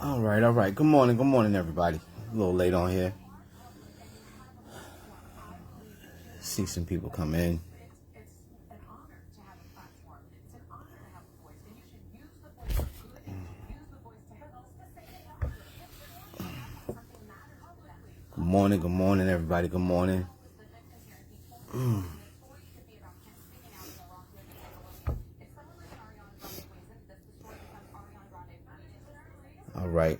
All right. Good morning, everybody. A little late on here. See some people come in. Good morning, everybody. Good morning. All right.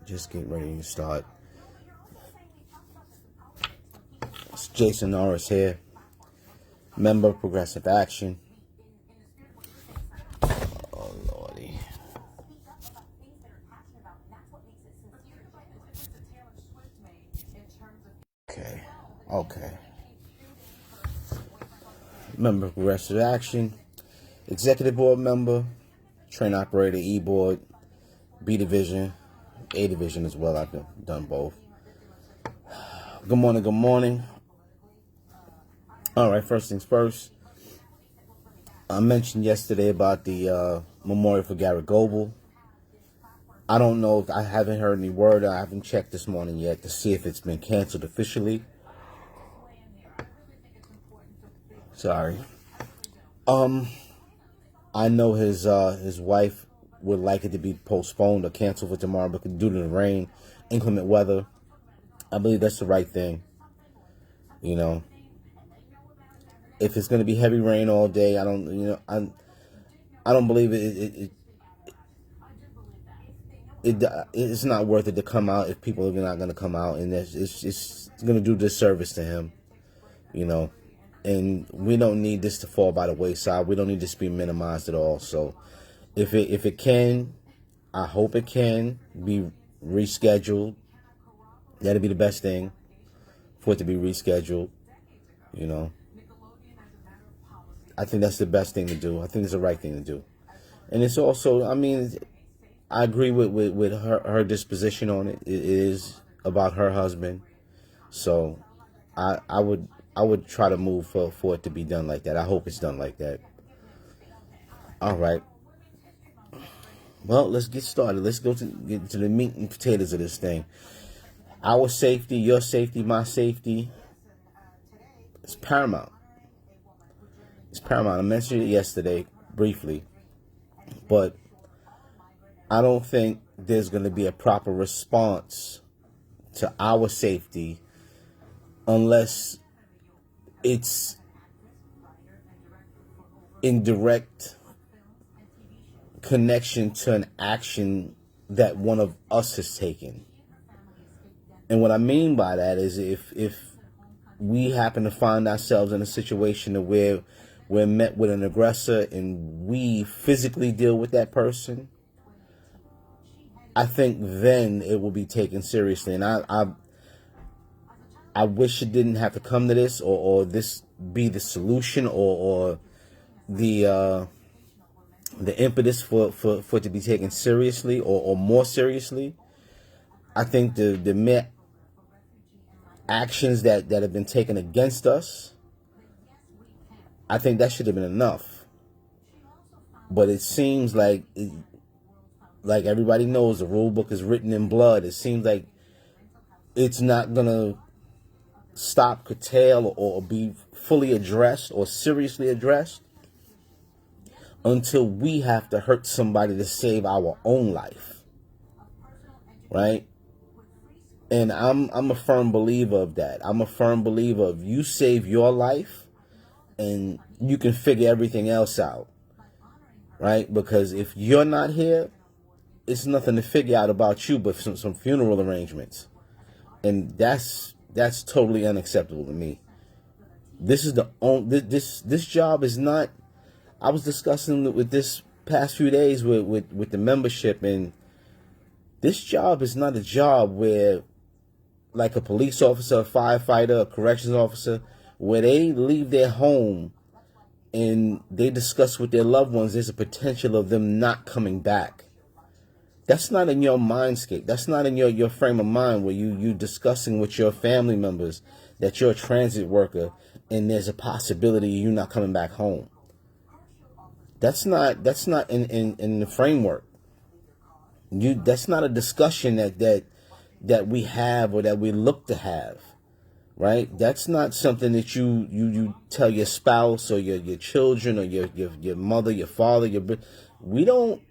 Just get ready to start. It's Jason Norris here, member of Progressive Action. Oh, Lordy. Okay. Member of Progressive Action, executive board member, train operator, E-board, B division, A division as well. I've done both. Good morning. All right, first things first. I mentioned yesterday about the memorial for Garrett Goebel. I don't know if I haven't heard any word. I haven't checked this morning yet to see if it's been canceled officially. Sorry. I know his wife would like it to be postponed or canceled for tomorrow, but due to the rain, inclement weather, I believe that's the right thing. You know, if it's going to be heavy rain all day, I don't believe it's not worth it to come out if people are not going to come out, and it's going to do disservice to him, you know. And we don't need this to fall by the wayside. We don't need this to be minimized at all. So if it can, I hope it can be rescheduled. That'd be the best thing, for it to be rescheduled, you know. I think that's the best thing to do. I think it's the right thing to do. And it's also, I mean, I agree with her disposition on it. It is about her husband. So I would try to move for it to be done like that. I hope it's done like that. All right. Well, let's get started. Let's get to the meat and potatoes of this thing. Our safety, your safety, my safety is paramount. It's paramount. I mentioned it yesterday briefly, but I don't think there's going to be a proper response to our safety unless it's in direct connection to an action that one of us has taken. And what I mean by that is if we happen to find ourselves in a situation where we're met with an aggressor and we physically deal with that person, I think then it will be taken seriously. And I wish it didn't have to come to this, or this be the solution, or the impetus for it to be taken seriously, or more seriously. I think the mere actions that have been taken against us, I think that should have been enough. But it seems like everybody knows the rule book is written in blood. It seems like it's not gonna stop, curtail, or be fully addressed or seriously addressed until we have to hurt somebody to save our own life, right? And I'm a firm believer of that. I'm a firm believer of you save your life and you can figure everything else out, right? Because if you're not here, it's nothing to figure out about you but some funeral arrangements. And that's totally unacceptable to me. This is this job is not. I was discussing with this past few days with the membership, and this job is not a job where, like a police officer, a firefighter, a corrections officer, where they leave their home and they discuss with their loved ones, there's a potential of them not coming back. That's not in your mindscape. That's not in your frame of mind where you discussing with your family members that you're a transit worker and there's a possibility of you not coming back home. That's not in the framework. That's not a discussion that we have or that we look to have, right? That's not something that you tell your spouse or your children or your mother, your father, we don't.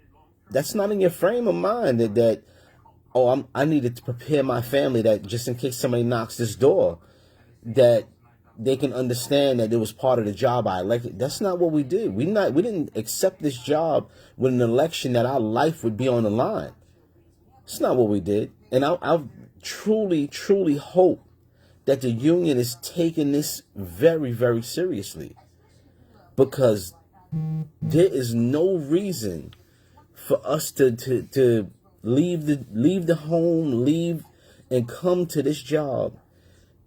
That's not in your frame of mind that oh, I needed to prepare my family, that just in case somebody knocks this door, that they can understand that it was part of the job I elected. That's not what we did. We didn't accept this job with an election that our life would be on the line. It's not what we did. And I truly, truly hope that the union is taking this very, very seriously, because there is no reason for us to leave the home, leave and come to this job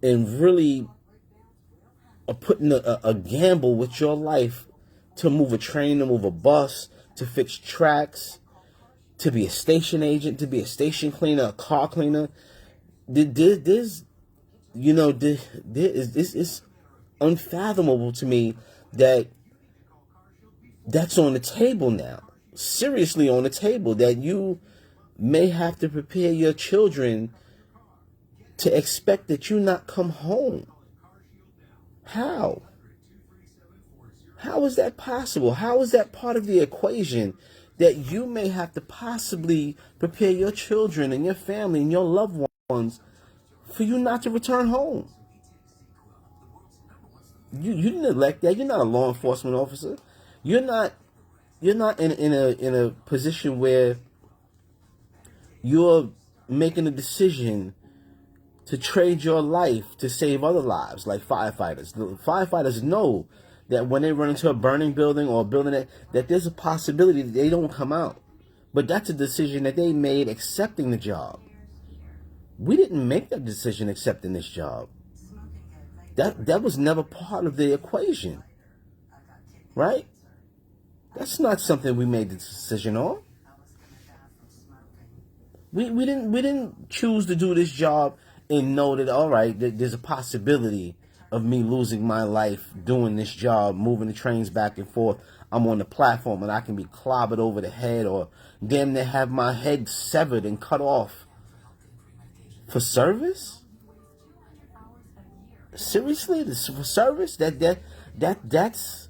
and really putting a gamble with your life to move a train, to move a bus, to fix tracks, to be a station agent, to be a station cleaner, a car cleaner. This is unfathomable to me that that's on the table now. Seriously on the table, that you may have to prepare your children to expect that you not come home. How? How is that possible? How is that part of the equation, that you may have to possibly prepare your children and your family and your loved ones for you not to return home? You didn't elect that. You're not a law enforcement officer. You're not in a position where you're making a decision to trade your life to save other lives, like firefighters. The firefighters know that when they run into a burning building or a building that there's a possibility that they don't come out. But that's a decision that they made accepting the job. We didn't make that decision accepting this job. That was never part of the equation, right? That's not something we made the decision on. We didn't choose to do this job and know that, all right, there's a possibility of me losing my life doing this job, moving the trains back and forth. I'm on the platform and I can be clobbered over the head, or damn near have my head severed and cut off for service. Seriously, this for service? That's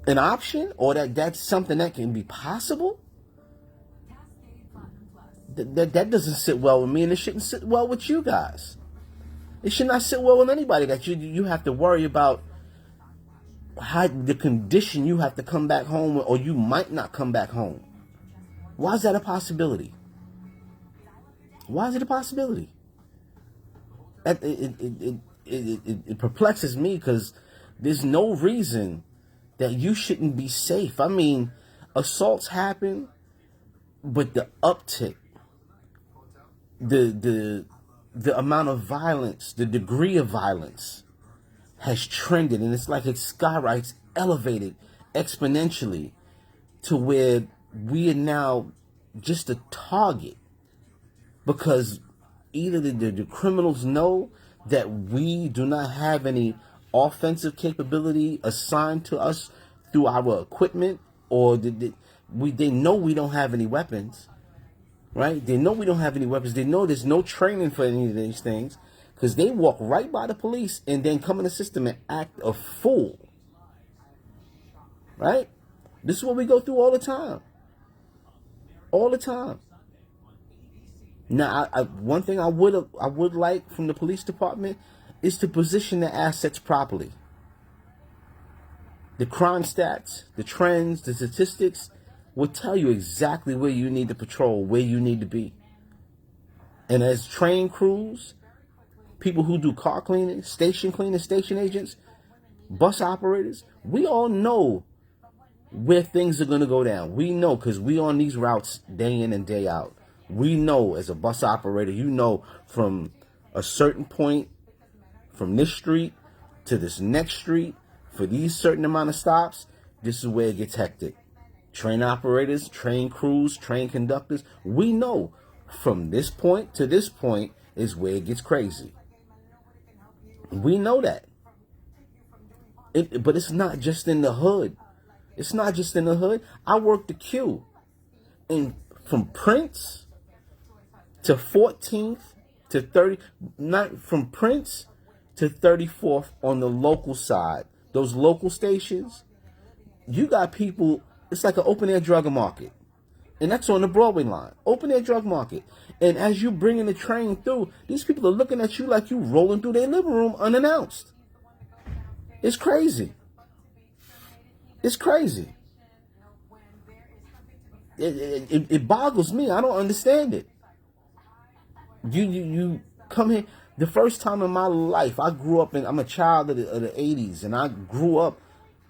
an option, or that's something that can be possible? That doesn't sit well with me, and it shouldn't sit well with you guys. It should not sit well with anybody that you have to worry about how the condition you have to come back home, or you might not come back home. Why is that a possibility? Why is it a possibility? It perplexes me, because there's no reason that you shouldn't be safe. I mean, assaults happen, but the uptick, the amount of violence, the degree of violence has trended, and it's like it skyrockets, elevated exponentially to where we are now just a target, because either the criminals know that we do not have any offensive capability assigned to us through our equipment, or they know we don't have any weapons, right? They know we don't have any weapons. They know there's no training for any of these things, because they walk right by the police and then come in the system and act a fool, right? This is what we go through all the time. All the time. Now, one thing I would like from the police department is to position the assets properly. The crime stats, the trends, the statistics will tell you exactly where you need to patrol, where you need to be. And as train crews, people who do car cleaning, station agents, bus operators, we all know where things are going to go down. We know, because we on these routes day in and day out. We know, as a bus operator, you know, from a certain point, from this street to this next street, for these certain amount of stops, this is where it gets hectic. Train operators, train crews, train conductors, we know from this point to this point is where it gets crazy. We know that. But it's not just in the hood. It's not just in the hood. I work the queue. And from Prince to 14th to 30, not from Prince to 34th on the local side, those local stations, you got people, it's like an open air drug market. And that's on the Broadway line, open air drug market. And as you bringing the train through, these people are looking at you like you rolling through their living room unannounced. It's crazy. It's crazy. It boggles me. I don't understand it. You come here. The first time in my life, I grew up I'm a child of the 80s, and I grew up,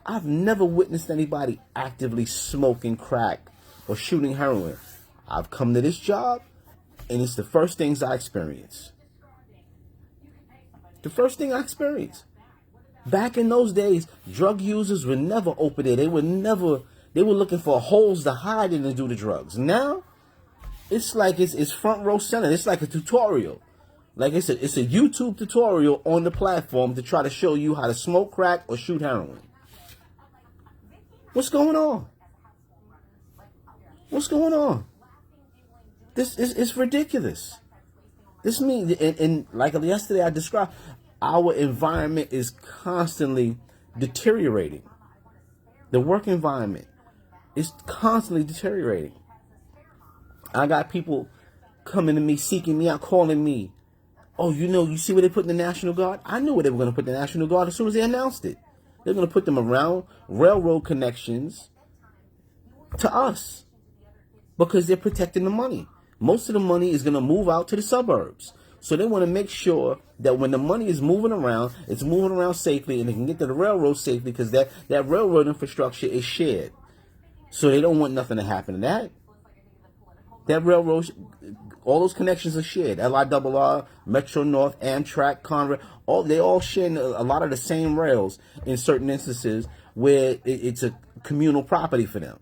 I've never witnessed anybody actively smoking crack or shooting heroin. I've come to this job, and it's the first things I experience. The first thing I experienced. Back in those days, drug users were never open there. They were looking for holes to hide in and do the drugs. Now, it's like it's front row center. It's like a tutorial. Like it's a YouTube tutorial on the platform to try to show you how to smoke crack or shoot heroin. What's going on? What's going on? This is ridiculous. This means, and like yesterday I described, our environment is constantly deteriorating. The work environment is constantly deteriorating. I got people coming to me, seeking me out, calling me. Oh, you see where they put the National Guard? I knew where they were going to put the National Guard as soon as they announced it. They're going to put them around railroad connections to us because they're protecting the money. Most of the money is going to move out to the suburbs. So they want to make sure that when the money is moving around, it's moving around safely and they can get to the railroad safely because that railroad infrastructure is shared. So they don't want nothing to happen to that. That railroad, all those connections are shared. LIRR, Metro North, Amtrak, Conrail, they all share a lot of the same rails in certain instances where it's a communal property for them.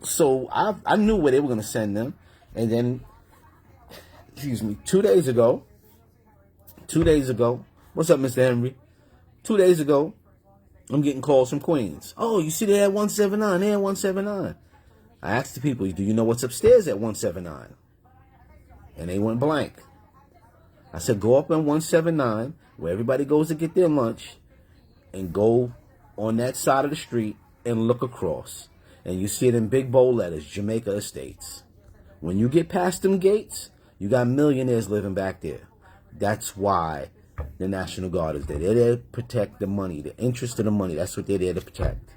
So I knew where they were going to send them. And then, 2 days ago, what's up, Mr. Henry? 2 days ago, I'm getting calls from Queens. Oh, you see they had 179, they had 179. I asked the people, do you know what's upstairs at 179? And they went blank. I said, go up on 179, where everybody goes to get their lunch, and go on that side of the street and look across. And you see it in big bold letters, Jamaica Estates. When you get past them gates, you got millionaires living back there. That's why the National Guard is there. They're there to protect the money, the interest of the money. That's what they're there to protect.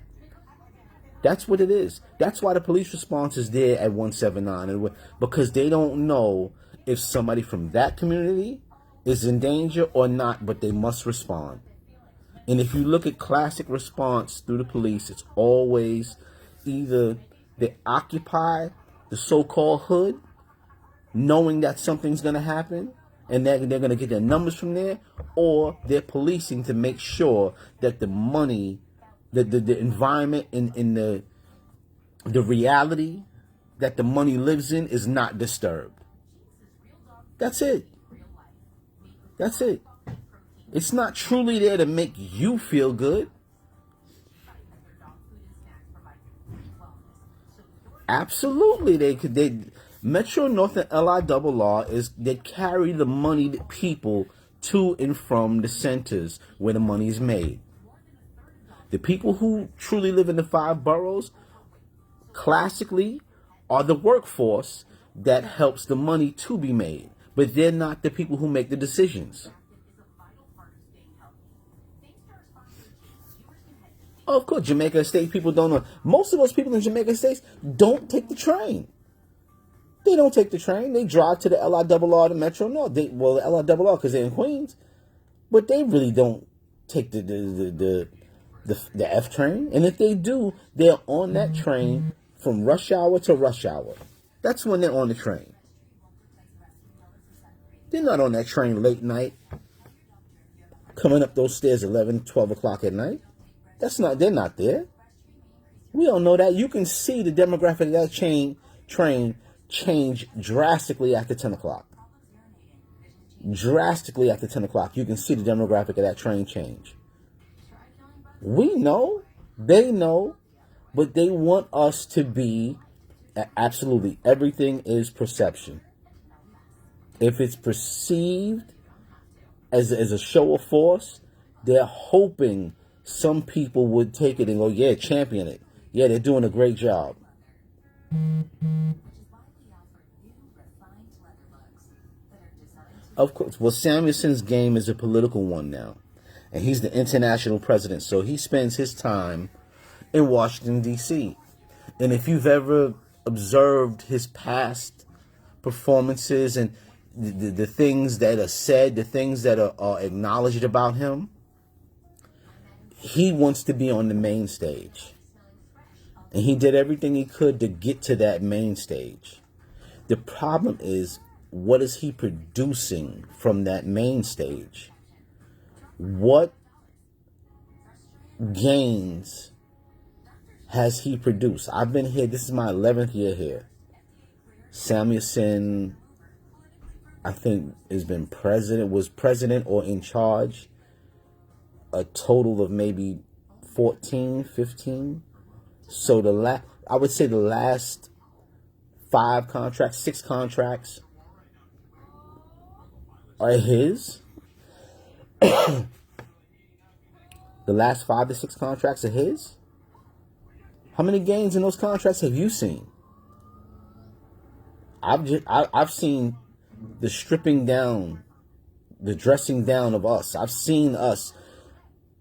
That's what it is. That's why the police response is there at 179, because they don't know if somebody from that community is in danger or not, but they must respond. And if you look at classic response through the police, it's always either they occupy the so-called hood, knowing that something's going to happen, and they're going to get their numbers from there, or they're policing to make sure that the money, the environment in the reality that the money lives in is not disturbed. That's it. That's it. It's not truly there to make you feel good. Absolutely, they Metro North and LIRR they carry the money to people to and from the centers where the money is made. The people who truly live in the 5 boroughs, classically, are the workforce that helps the money to be made. But they're not the people who make the decisions. Oh, of course, Jamaica Estates people don't know. Most of those people in Jamaica Estates don't take the train. They don't take the train. They drive to the LIRR, the Metro North. The LIRR because they're in Queens. But they really don't take the F train. And if they do, they're on that train from rush hour to rush hour. That's when they're on the train. They're not on that train late night, coming up those stairs 11, 12 o'clock at night. They're not there. We don't know that. You can see the demographic of that train change drastically after 10 o'clock. Drastically after 10 o'clock, you can see the demographic of that train change. We know, they know, but they want us to be Absolutely. Everything is perception. If it's perceived as a show of force, they're hoping some people would take it and go, yeah, champion it. Yeah, they're doing a great job. Of course. Well, Samuelson's game is a political one now. And he's the international president. So he spends his time in Washington, D.C. And if you've ever observed his past performances and the things that are said, the things that are acknowledged about him, he wants to be on the main stage. And he did everything he could to get to that main stage. The problem is, what is he producing from that main stage? What gains has he produced? I've been here. This is my 11th year here. Samuelson, I think, was president or in charge a total of maybe 14, 15. So I would say the last 6 contracts are his. The last 5 to 6 contracts are his. How many gains in those contracts have you seen? I've seen the stripping down, the dressing down of us. I've seen us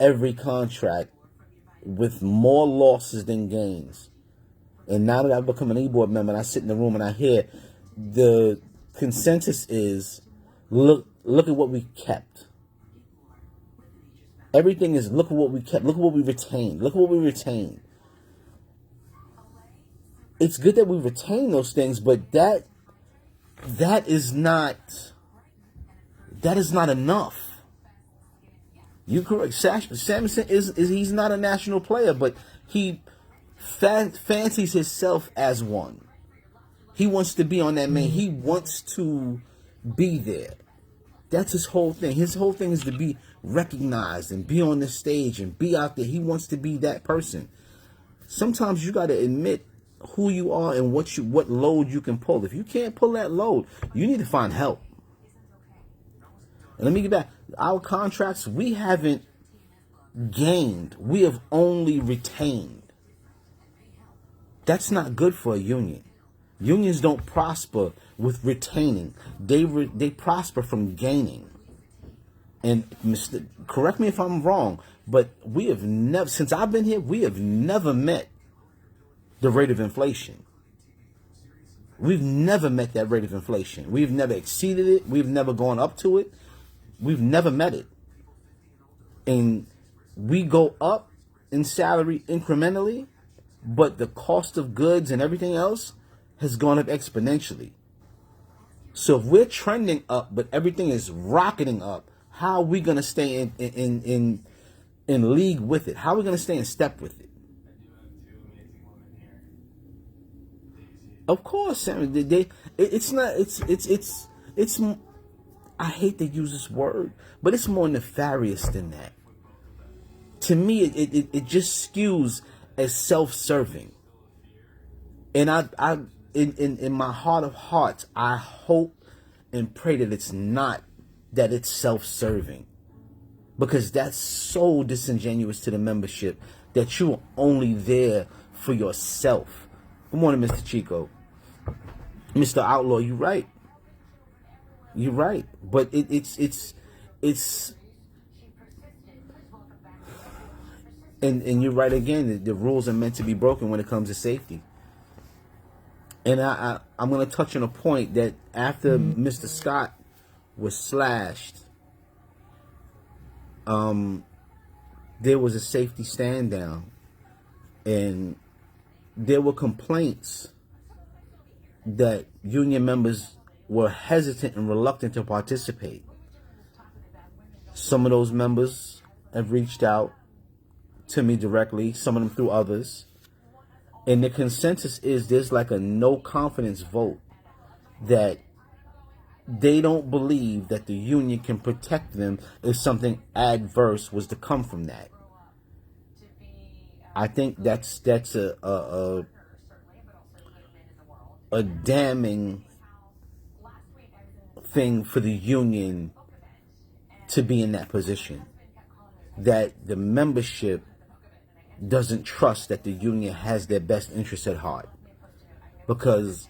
every contract with more losses than gains. And now that I've become an E-board member and I sit in the room and I hear the consensus is, look at what we kept. Everything is, look at what we kept. Look at what we retained. Look at what we retained. It's good that we retain those things, but that is not enough. You correct. Samuelson he's not a national player, but he fancies himself as one. He wants to be on that main. He wants to be there. That's his whole thing. His whole thing is to be recognized and be on the stage and be out there. He wants to be that person. Sometimes you got to admit who you are and what load you can pull. If you can't pull that load, you need to find help. And let me get back. Our contracts, we haven't gained. We have only retained. That's not good for a union. Unions don't prosper with retaining. They prosper from gaining. And correct me if I'm wrong, but we have never, since I've been here, we have never met the rate of inflation. We've never met that rate of inflation. We've never exceeded it. We've never gone up to it. We've never met it. And we go up in salary incrementally, but the cost of goods and everything else has gone up exponentially. So if we're trending up, but everything is rocketing up, how are we going to stay in league with it? How are we going to stay in step with it? Of course, Sam. It's not. It's. I hate to use this word, but it's more nefarious than that. To me, it just skews as self-serving. And I in my heart of hearts, I hope and pray that it's not, that it's self-serving, because that's so disingenuous to the membership that you're only there for yourself. Good morning, Mr. Chico. Mr. Outlaw, you're right. You're right. But it's and you're right again. The rules are meant to be broken when it comes to safety. And I'm going to touch on a point that after Mr. Scott was slashed, there was a safety stand down, and there were complaints that union members were hesitant and reluctant to participate. Some of those members have reached out to me directly, some of them through others. And the consensus is there's like a no confidence vote, that they don't believe that the union can protect them if something adverse was to come from that. I think that's a damning thing for the union to be in that position, that the membership doesn't trust that the union has their best interests at heart. Because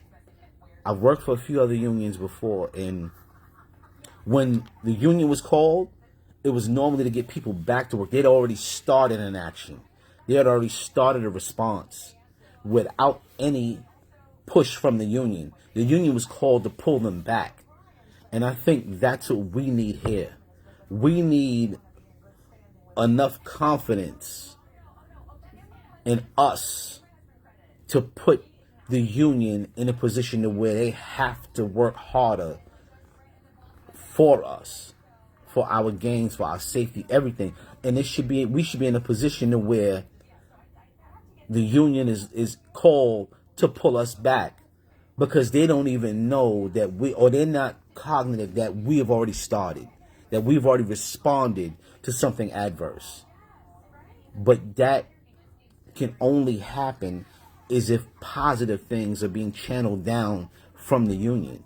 I've worked for a few other unions before, and when the union was called, it was normally to get people back to work. They'd already started an action. They had already started a response without any push from the union. The union was called to pull them back. And I think that's what we need here. We need enough confidence in us to put the union in a position to where they have to work harder for us, for our gains, for our safety, everything. And we should be in a position to where the union is called to pull us back, because they don't even know that they're not cognitive that we have already started, that we've already responded to something adverse. But that can only happen is if positive things are being channeled down from the union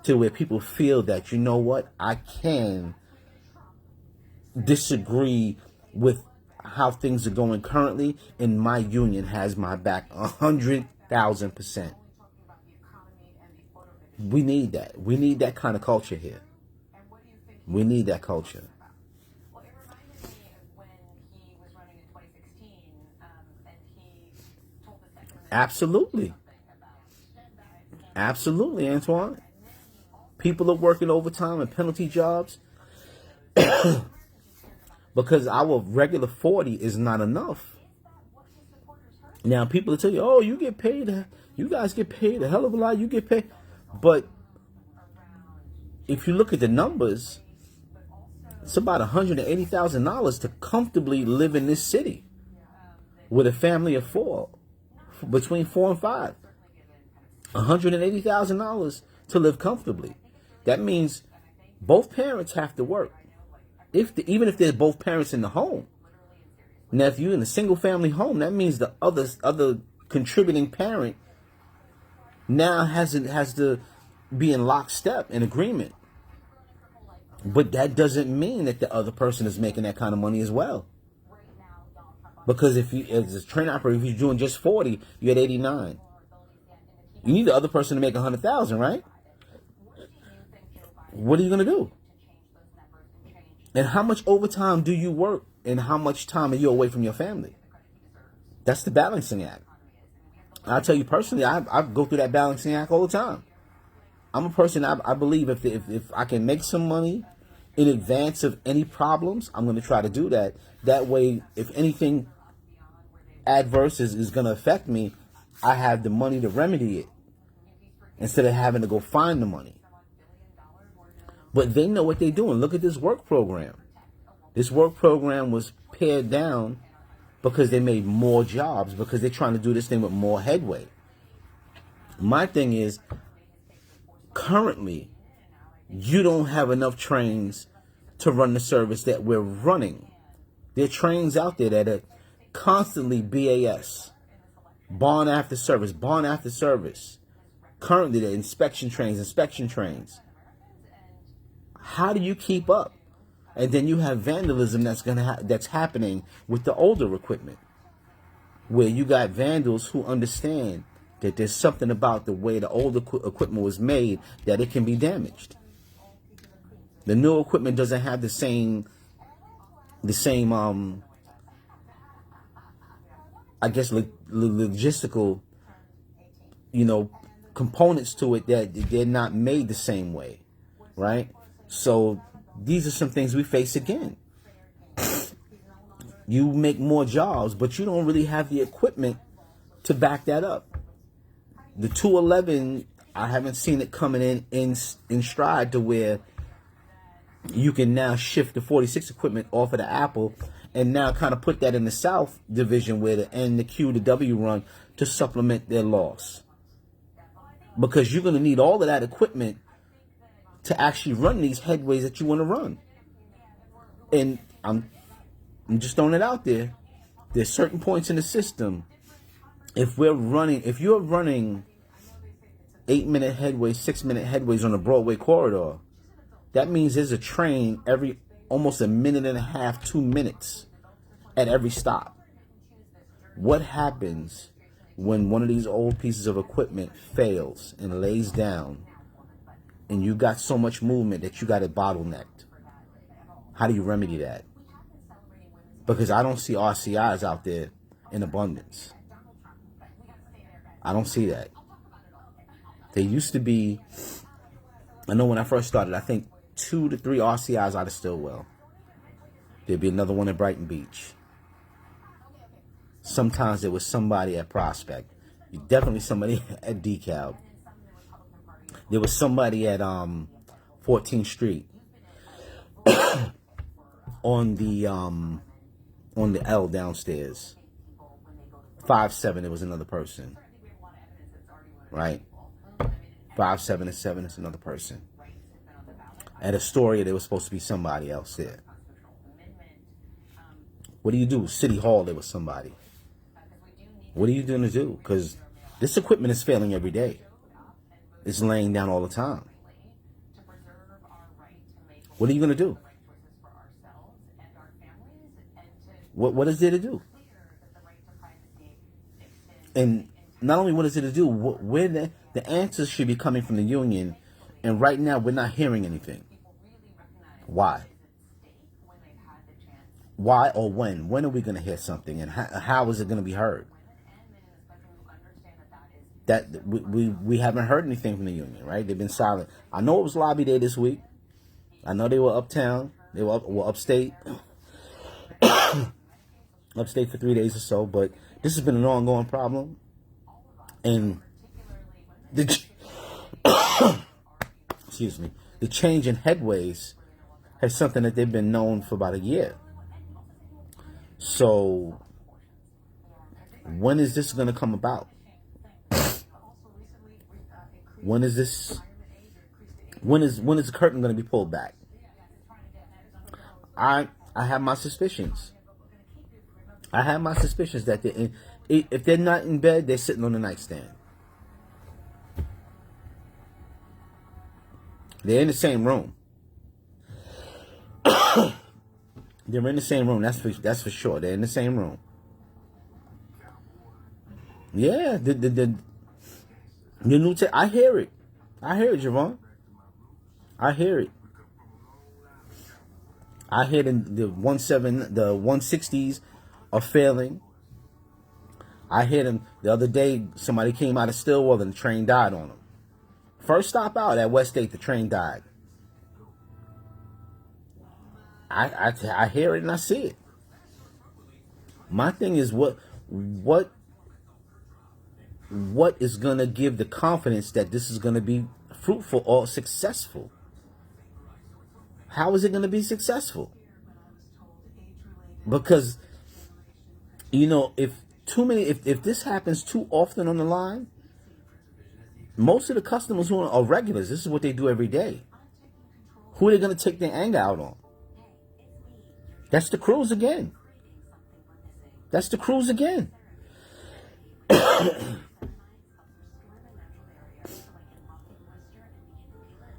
to where people feel that, you know what, I can disagree with how things are going currently, and my union has my back 100,000%. We need that. We need that kind of culture here. We need that culture. Well, it reminded me of when he was running in 2016, and he told the Second Amendment. Absolutely. Absolutely, Antoine. People are working overtime and penalty jobs because our regular 40 is not enough. Now, people will tell you, oh, you guys get paid a hell of a lot, you get paid. But if you look at the numbers, it's about $180,000 to comfortably live in this city with a family of four, between 4 and 5. $180,000 to live comfortably. That means both parents have to work. Even if they're both parents in the home. Now, if you're in a single family home, that means the other contributing parent now has to be in lockstep, in agreement. But that doesn't mean that the other person is making that kind of money as well. Because if you, as a train operator, if you're doing just 40, you're at 89. You need the other person to make 100,000, right? What are you going to do? And how much overtime do you work? And how much time are you away from your family? That's the balancing act. I'll tell you personally, I go through that balancing act all the time. I'm a person, I believe if I can make some money in advance of any problems, I'm going to try to do that. That way, if anything adverse is going to affect me, I have the money to remedy it instead of having to go find the money. But they know what they're doing. Look at this work program. This work program was pared down because they made more jobs, because they're trying to do this thing with more headway. My thing is, currently, you don't have enough trains to run the service that we're running. There are trains out there that are constantly BAS, barn after service, barn after service. Currently, they're inspection trains. How do you keep up? And then you have vandalism that's happening with the older equipment, where you got vandals who understand that there's something about the way the old equipment was made that it can be damaged. The new equipment doesn't have the same I guess logistical, components to it, that they're not made the same way, right? So these are some things we face again. You make more jobs, but you don't really have the equipment to back that up. The 211, I haven't seen it coming in stride to where you can now shift the 46 equipment off of the Apple and now kind of put that in the South division where the N, the Q, the W run to supplement their loss. Because you're going to need all of that equipment to actually run these headways that you want to run. And I'm just throwing it out there. There's certain points in the system. If you're running 8-minute headways, 6-minute headways on the Broadway corridor. That means there's a train every almost a minute and a half, 2 minutes at every stop. What happens when one of these old pieces of equipment fails and lays down and you got so much movement that you got it bottlenecked? How do you remedy that? Because I don't see RCIs out there in abundance. I don't see that. There used to be, I know when I first started, I think 2 to 3 RCIs out of Stillwell. There'd be another one at Brighton Beach. Sometimes there was somebody at Prospect. Definitely somebody at DeKalb. There was somebody at 14th Street. on the L downstairs. 5-7, there was another person. Right? 5, 7, and 7 is another person. At Astoria, there was supposed to be somebody else there. What do you do? City Hall, there was somebody. What are you going to do? Because this equipment is failing every day. It's laying down all the time. What are you going to do? What is there to do? And not only what is it to do, where the answers should be coming from the union, and right now we're not hearing anything. Why? Why or when? When are we going to hear something, and how is it going to be heard? That we haven't heard anything from the union, right? They've been silent. I know it was lobby day this week. I know they were uptown. They were upstate. Upstate for 3 days or so, but this has been an ongoing problem. And excuse me, the change in headways is something that they've been known for about a year. So when is this going to come about? When is this? When is the curtain going to be pulled back? I have my suspicions. I have my suspicions that if they're not in bed, they're sitting on the nightstand. They're in the same room. They're in the same room. That's for sure. They're in the same room. Yeah, the new I hear it. I hear it, Javon. I hear it. I hear the 160s are failing. I hear them the other day. Somebody came out of Stillwell and the train died on them. First stop out at Westgate, the train died. I hear it and I see it. My thing is what is going to give the confidence that this is going to be fruitful or successful? How is it going to be successful? Because, you know, if this happens too often on the line, most of the customers who are regulars, this is what they do every day. Who are they going to take their anger out on? That's the crews again. That's the crews again.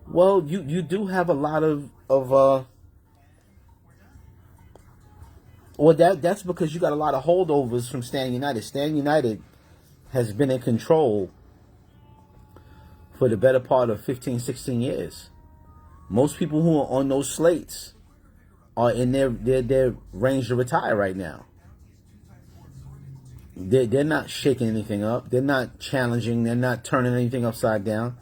Well, you do have a lot of well, that's because you got a lot of holdovers from Stand United. Stand United has been in control for the better part of 15, 16 years. Most people who are on those slates are in their range to retire right now. They're not shaking anything up. They're not challenging. They're not turning anything upside down.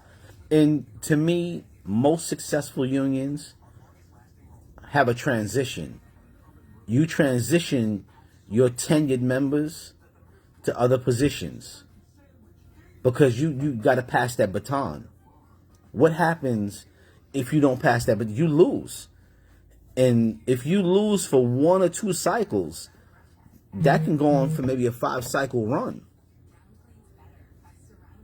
And to me, most successful unions have a transition. You transition your tenured members to other positions because you got to pass that baton. What happens if you don't pass that? But you lose. And if you lose for 1 or 2 cycles, that can go on for maybe a 5-cycle run.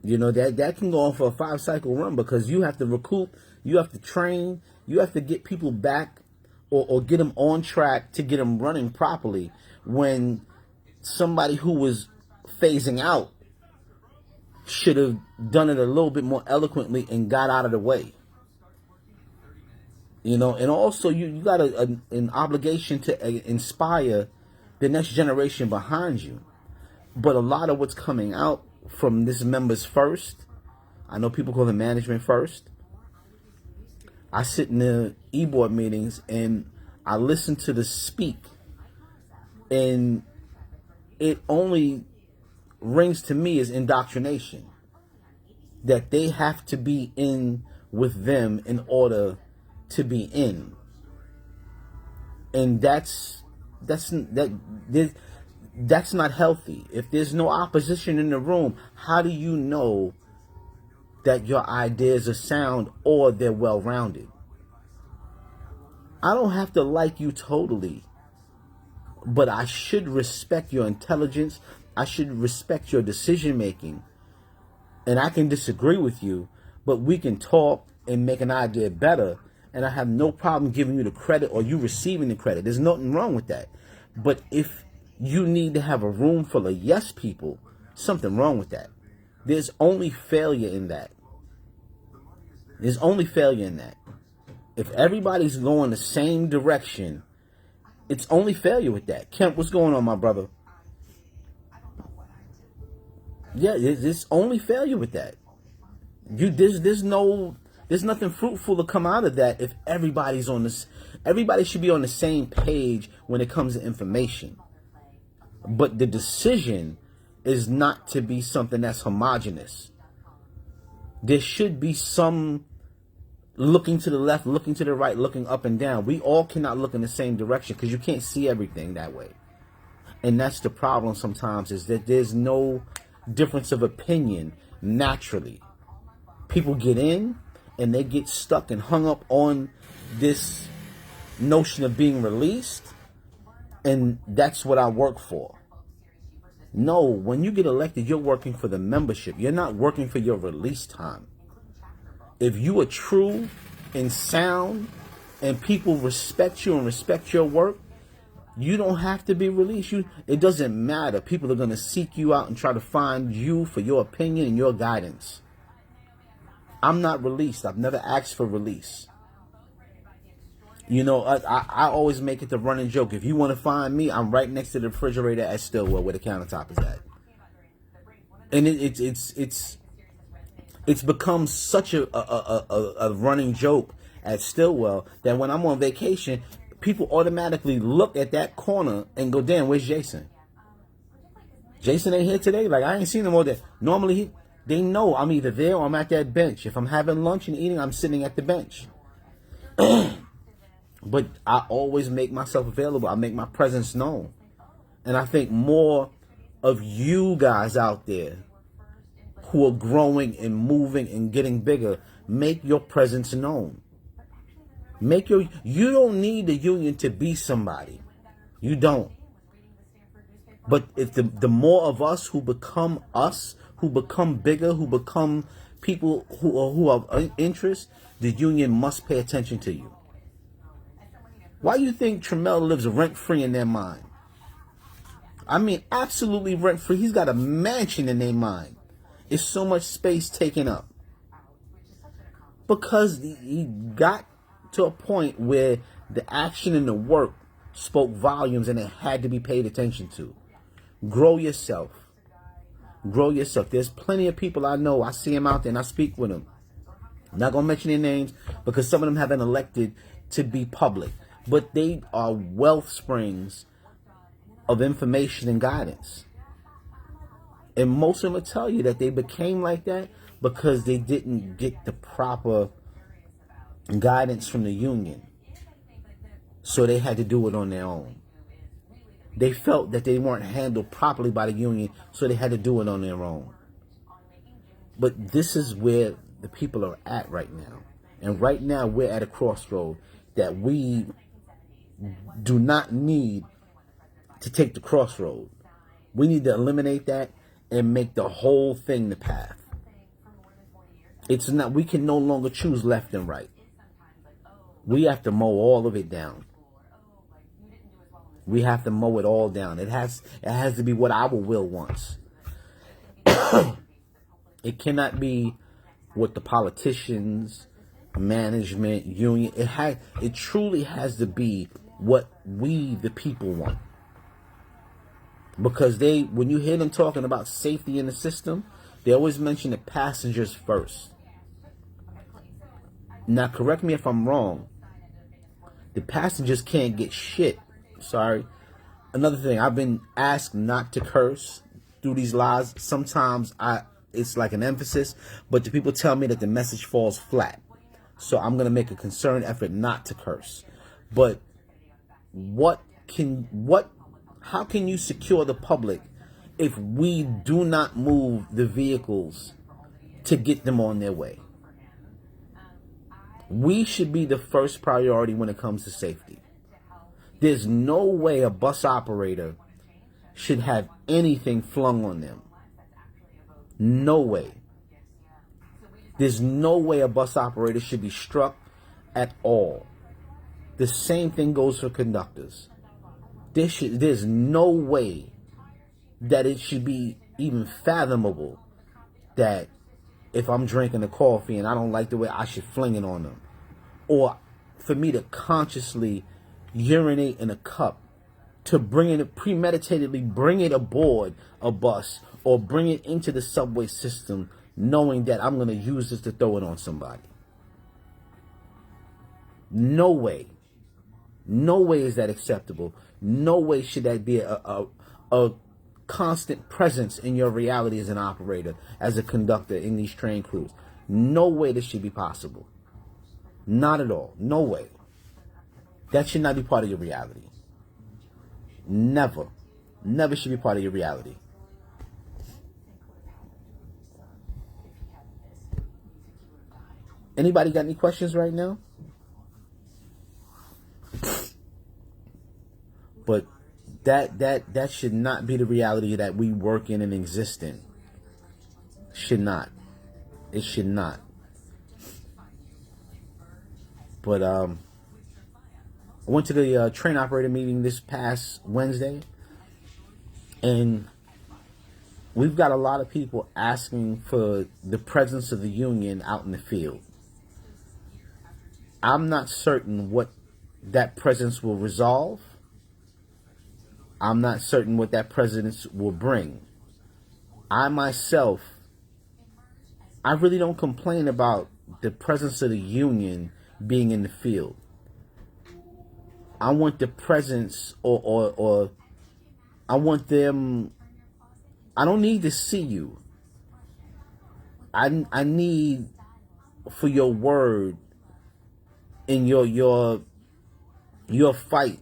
You know, that can go on for a 5-cycle run because you have to recoup, you have to train, you have to get people back or get them on track to get them running properly when somebody who was phasing out should have done it a little bit more eloquently and got out of the way. You know, and also you got an obligation to inspire the next generation behind you. But a lot of what's coming out from this members first, I know people call it management first. I sit in the e-board meetings and I listen to the speak, and it only rings to me as indoctrination. That they have to be in with them in order to be in. And that's not healthy. If there's no opposition in the room, how do you know that your ideas are sound or they're well-rounded? I don't have to like you totally, but I should respect your intelligence. I should respect your decision making. And I can disagree with you, but we can talk and make an idea better. And I have no problem giving you the credit or you receiving the credit. There's nothing wrong with that. But if you need to have a room full of yes people, something wrong with that. There's only failure in that. There's only failure in that. If everybody's going the same direction, it's only failure with that. Kemp, what's going on, my brother? Yeah, it's only failure with that. There's nothing fruitful to come out of that if everybody's on this. Everybody should be on the same page when it comes to information. But the decision is not to be something that's homogenous. There should be some looking to the left, looking to the right, looking up and down. We all cannot look in the same direction because you can't see everything that way. And that's the problem sometimes, is that there's no difference of opinion naturally. People get in and they get stuck and hung up on this notion of being released, and that's what I work for. No, when you get elected, you're working for the membership. You're not working for your release time. If you are true and sound and people respect you and respect your work, you don't have to be released. It doesn't matter. People are going to seek you out and try to find you for your opinion and your guidance. I'm not released. I've never asked for release. You know, I always make it the running joke. If you want to find me, I'm right next to the refrigerator at Stillwell where the countertop is at. And it's become such a running joke at Stillwell that when I'm on vacation, people automatically look at that corner and go, damn, where's Jason? Jason ain't here today? Like, I ain't seen him all day. Normally, they know I'm either there or I'm at that bench. If I'm having lunch and eating, I'm sitting at the bench. But I always make myself available. I make my presence known. And I think more of you guys out there who are growing and moving and getting bigger, make your presence known. You don't need the union to be somebody. You don't. But if the more of us, who become bigger, who become people who have interest, the union must pay attention to you. Why do you think Trammell lives rent-free in their mind? I mean, absolutely rent-free. He's got a mansion in their mind. It's so much space taken up. Because he got to a point where the action and the work spoke volumes and it had to be paid attention to. Grow yourself. Grow yourself. There's plenty of people I know. I see them out there and I speak with them. I'm not going to mention their names because some of them have been elected to be public. But they are wealth springs of information and guidance. And most of them will tell you that they became like that because they didn't get the proper guidance from the union. So they had to do it on their own. They felt that they weren't handled properly by the union, so they had to do it on their own. But this is where the people are at right now. And right now we're at a crossroad that we do not need to take the crossroad. We need to eliminate that and make the whole thing the path. It's not, we can no longer choose left and right. We have to mow all of it down. We have to mow it all down. It has to be what our will wants. It cannot be what the politicians, management, union. It truly has to be what we, the people, want. Because when you hear them talking about safety in the system, they always mention the passengers first. Now, correct me if I'm wrong. The passengers can't get shit. Sorry. Another thing, I've been asked not to curse through these lies. Sometimes it's like an emphasis, but the people tell me that the message falls flat. So I'm going to make a concerted effort not to curse. But how can you secure the public if we do not move the vehicles to get them on their way? We should be the first priority when it comes to safety. There's no way a bus operator should have anything flung on them. No way. There's no way a bus operator should be struck at all. The same thing goes for conductors. There's no way that it should be even fathomable that if I'm drinking a coffee and I don't like the way, I should fling it on them. Or for me to consciously urinate in a cup, to premeditatedly bring it aboard a bus or bring it into the subway system, knowing that I'm going to use this to throw it on somebody. No way. No way is that acceptable. No way should that be a constant presence in your reality as an operator, as a conductor in these train crews. No way this should be possible. Not at all. No way. That should not be part of your reality. Never. Never should be part of your reality. Anybody got any questions right now? But that should not be the reality that we work in and exist in. Should not. It should not. But I went to the train operator meeting this past Wednesday, and we've got a lot of people asking for the presence of the union out in the field. I'm not certain what that presence will resolve. I'm not certain what that presence will bring. I myself, I really don't complain about the presence of the union being in the field. I want the presence or I want them. I don't need to see you. I need for your word in your fight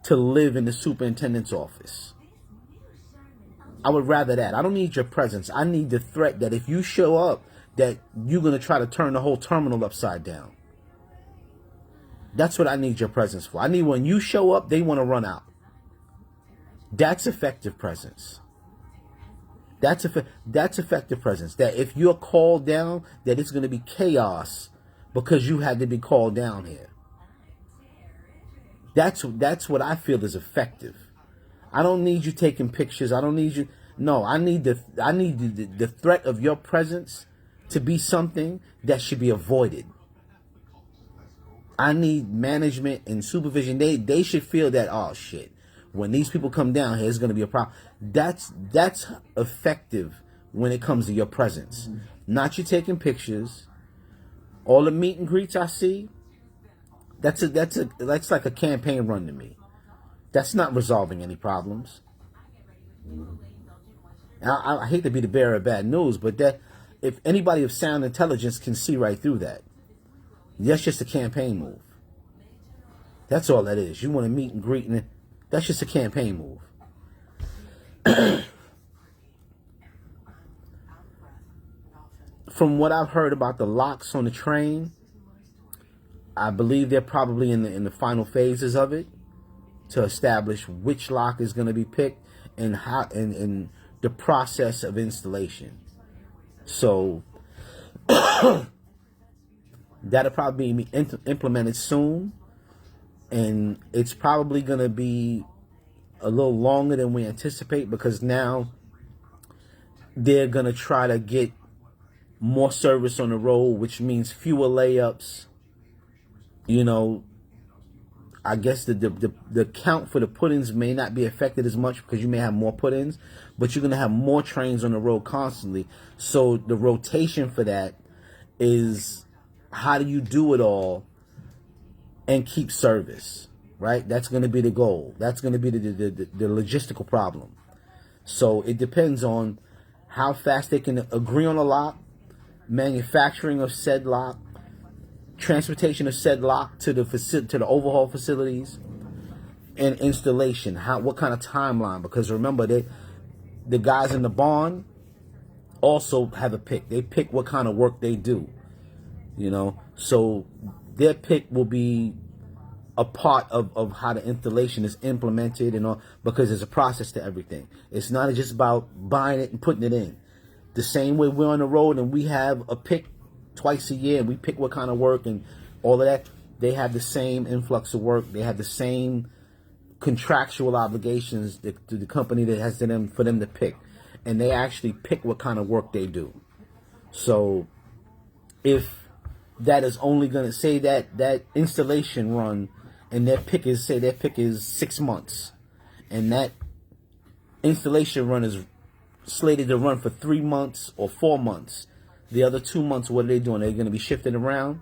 to live in the superintendent's office. I would rather that. I don't need your presence. I need the threat that if you show up, that you're going to try to turn the whole terminal upside down. That's what I need your presence for. I need when you show up, they want to run out. That's effective presence. That's effective presence. That if you're called down, that it's going to be chaos because you had to be called down here. That's what I feel is effective. I don't need you taking pictures. I don't need you. No, I need the threat of your presence to be something that should be avoided. I need management and supervision. They should feel that, oh shit, when these people come down here, it's going to be a problem. That's effective when it comes to your presence. Not you taking pictures. All the meet and greets I see, that's like a campaign run to me. That's not resolving any problems. I hate to be the bearer of bad news, but that if anybody of sound intelligence can see right through that, that's just a campaign move. That's all that is. You want to meet and greet, and that's just a campaign move. From what I've heard about the locks on the train, I believe they're probably in the final phases of it to establish which lock is going to be picked and how and the process of installation. So that'll probably be implemented soon, and it's probably going to be a little longer than we anticipate because now they're going to try to get more service on the road, which means fewer layups. You know, I guess the count for the put-ins may not be affected as much because you may have more put-ins, but you're going to have more trains on the road constantly. So the rotation for that is, how do you do it all and keep service, right? That's going to be the goal. That's going to be the logistical problem. So it depends on how fast they can agree on a lock, manufacturing of said lock, transportation of said lock to the overhaul facilities, and installation. What kind of timeline? Because remember, the guys in the barn also have a pick. They pick what kind of work they do. You know, so their pick will be a part of how the installation is implemented and all, because there's a process to everything. It's not just about buying it and putting it in. The same way we're on the road and we have a pick twice a year and we pick what kind of work and all of that, they have the same influx of work. They have the same contractual obligations to the company that has for them to pick. And they actually pick what kind of work they do. So if that is only going to say that installation run and their pick is 6 months, and that installation run is slated to run for 3 months or 4 months, the other 2 months, what are they doing? They're going to be shifting around.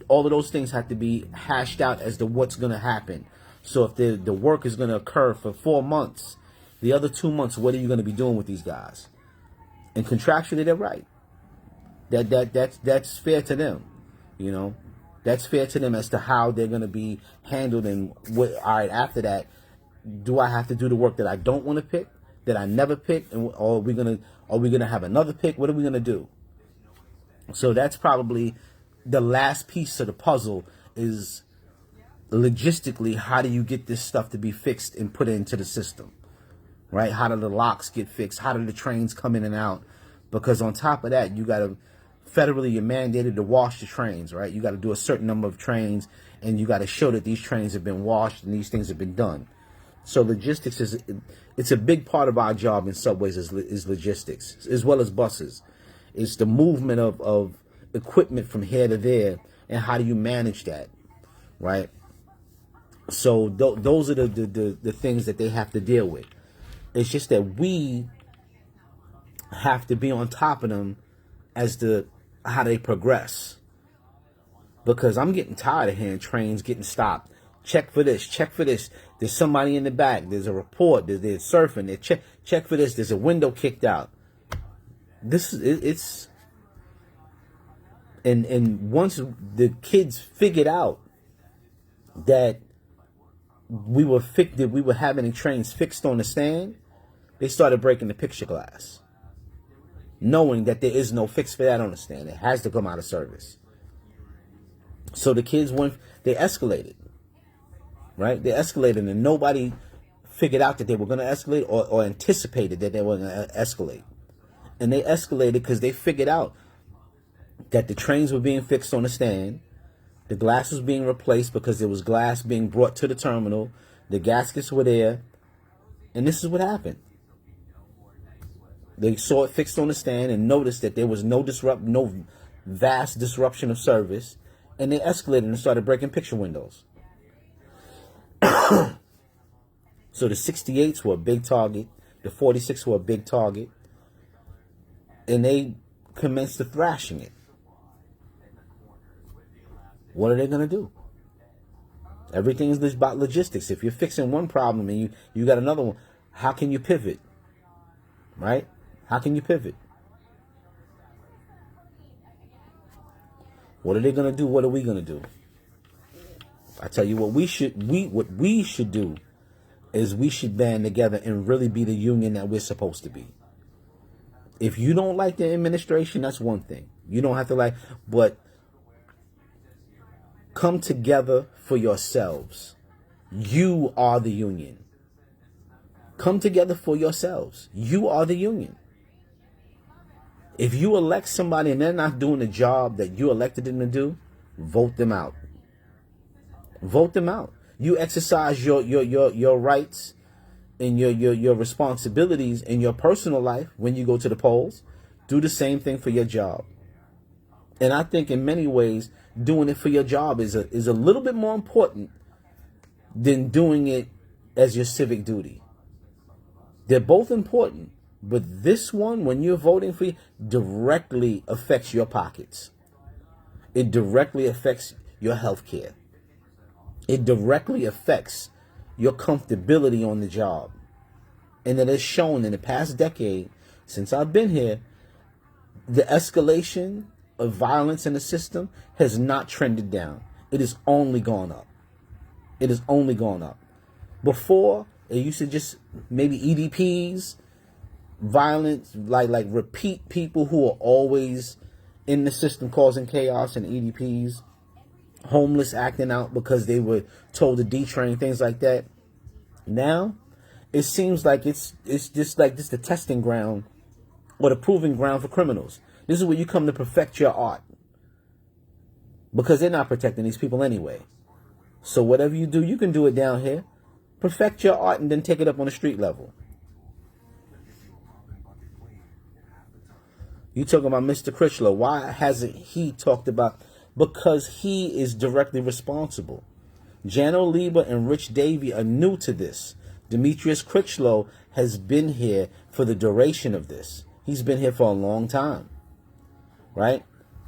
All of those things have to be hashed out as to what's going to happen. So if the work is going to occur for 4 months, the other 2 months, what are you going to be doing with these guys? And contractually, they're right. That's fair to them. You know, that's fair to them as to how they're going to be handled. And all right, after that, do I have to do the work that I don't want to pick, that I never pick, or are we gonna have another pick? What are we gonna do? So that's probably the last piece of the puzzle, is logistically, how do you get this stuff to be fixed and put into the system, right? How do the locks get fixed? How do the trains come in and out? Because on top of that, you got to federally, you're mandated to wash the trains, right? You got to do a certain number of trains, and you got to show that these trains have been washed and these things have been done. So logistics it's a big part of our job in subways is logistics, as well as buses. It's the movement of equipment from here to there, and how do you manage that, right? So those are the things that they have to deal with. It's just that we have to be on top of them as to how they progress. Because I'm getting tired of hearing trains getting stopped. Check for this, check for this. There's somebody in the back. There's a report. They're surfing. They check for this. There's a window kicked out. It's and once the kids figured out that we were having trains fixed on the stand, they started breaking the picture glass, knowing that there is no fix for that on the stand. It has to come out of service. So the kids they escalated, right? They escalated, and nobody figured out that they were going to escalate or anticipated that they were going to escalate. And they escalated because they figured out that the trains were being fixed on the stand. The glass was being replaced because there was glass being brought to the terminal. The gaskets were there. And this is what happened. They saw it fixed on the stand and noticed that there was no vast disruption of service. And they escalated and started breaking picture windows. So the 68s were a big target. The 46 were a big target. And they commenced to thrashing it. What are they going to do? Everything is about logistics. If you're fixing one problem and you got another one, how can you pivot? Right? How can you pivot? What are they going to do? What are we going to do? I tell you what we should do is we should band together and really be the union that we're supposed to be. If you don't like the administration, that's one thing. You don't have to like, but come together for yourselves. You are the union. Come together for yourselves. You are the union. If you elect somebody and they're not doing the job that you elected them to do, vote them out. Vote them out. You exercise your rights and your responsibilities in your personal life when you go to the polls. Do the same thing for your job. And I think in many ways, doing it for your job is a little bit more important than doing it as your civic duty. They're both important, but this one, when you're voting for, directly affects your pockets. It directly affects your health care. It directly affects your comfortability on the job. And it has shown in the past decade, since I've been here, the escalation of violence in the system has not trended down. It has only gone up. It has only gone up. Before, it used to just maybe EDPs, violence, like repeat people who are always in the system causing chaos, and EDPs, homeless acting out because they were told to detrain, things like that. Now, it seems like it's just like this the testing ground or the proving ground for criminals. This is where you come to perfect your art, because they're not protecting these people anyway. So whatever you do, you can do it down here. Perfect your art and then take it up on the street level. You talking about Mr. Critchlow. Why hasn't he talked about? Because he is directly responsible. Jano Lieber and Rich Davey are new to this. Demetrius Critchlow has been here for the duration of this. He's been here for a long time. Right?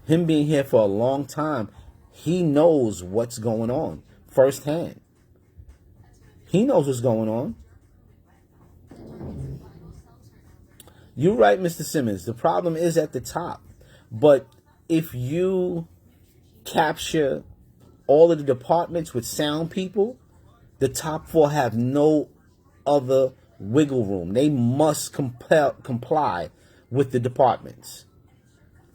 Him being here for a long time, he knows what's going on firsthand. He knows what's going on. You're right, Mr. Simmons. The problem is at the top. But if you capture all of the departments with sound people, the top four have no other wiggle room. They must comply with the departments.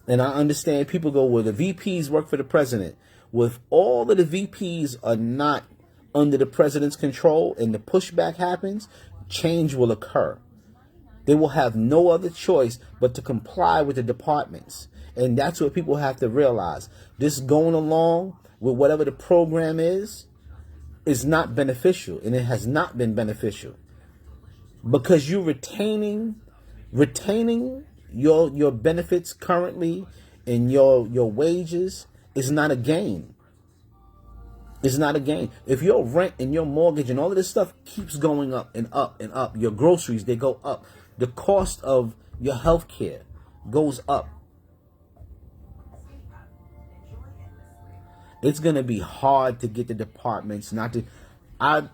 And I understand people go, well, the VPs work for the president. Well, if all of the VPs are not under the president's control and the pushback happens, change will occur. They will have no other choice but to comply with the departments. And that's what people have to realize. This going along with whatever the program is not beneficial. And it has not been beneficial. Because you're retaining your benefits currently and your wages is not a gain. It's not a gain. If your rent and your mortgage and all of this stuff keeps going up and up and up, your groceries, they go up. The cost of your health care goes up. It's going to be hard to get the departments not to. I've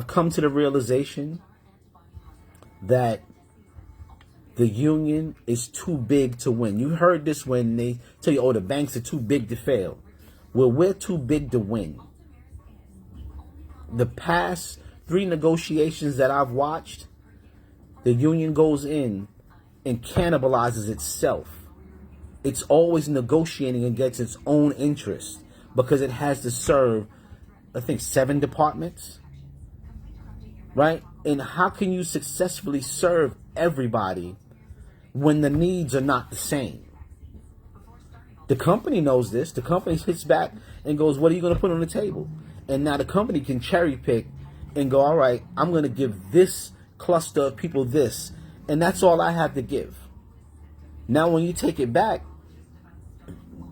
come to the realization that the union is too big to win. You heard this when they tell you, oh, the banks are too big to fail. Well, we're too big to win. The past 3 negotiations that I've watched, the union goes in and cannibalizes itself. It's always negotiating against its own interests because it has to serve, I think, 7 departments. Right? And how can you successfully serve everybody when the needs are not the same? The company knows this. The company sits back and goes, what are you going to put on the table? And now the company can cherry pick and go, all right, I'm going to give this cluster of people this. And that's all I have to give. Now, when you take it back,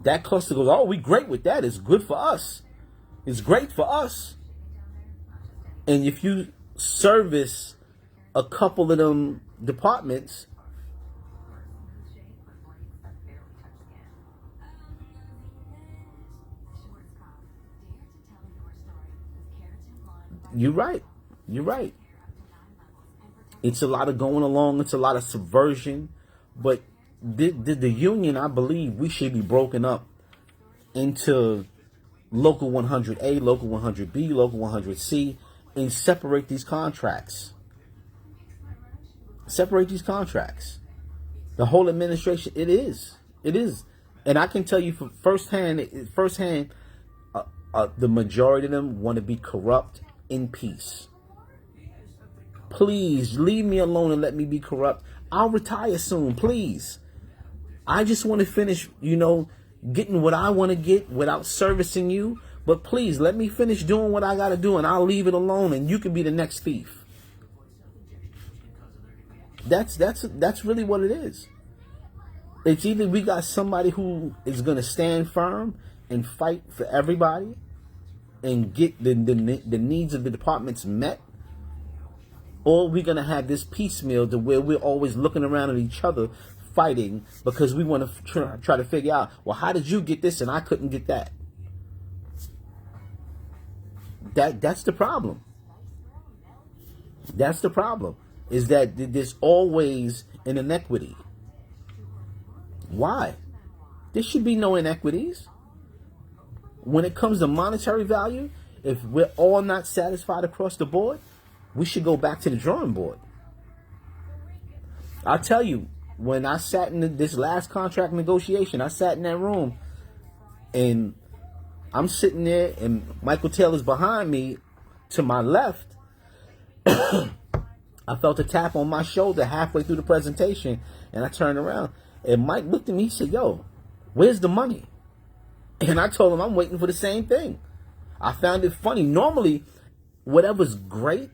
that cluster goes, oh, we great with that. It's good for us. It's great for us. And if you service a couple of them departments, you're right. You're right. It's a lot of going along. It's a lot of subversion. But the union, I believe, we should be broken up into Local 100A, Local 100B, Local 100C, and separate these contracts. Separate these contracts. The whole administration, it is. And I can tell you from firsthand, the majority of them want to be corrupt in peace. Please leave me alone and let me be corrupt. I'll retire soon, please. I just want to finish, getting what I want to get without servicing you. But please let me finish doing what I got to do, and I'll leave it alone, and you can be the next thief. That's really what it is. It's either we got somebody who is going to stand firm and fight for everybody and get the needs of the departments met, or we're going to have this piecemeal to where we're always looking around at each other fighting because we want to try to figure out, well, how did you get this and I couldn't get that? That's the problem. That's the problem, is that there's always an inequity. Why? There should be no inequities. When it comes to monetary value, if we're all not satisfied across the board, we should go back to the drawing board. I'll tell you, when I sat in this last contract negotiation, I sat in that room and I'm sitting there and Michael Taylor's behind me to my left. I felt a tap on my shoulder halfway through the presentation and I turned around and Mike looked at me, he said, yo, where's the money? And I told him I'm waiting for the same thing. I found it funny. Normally, whatever's great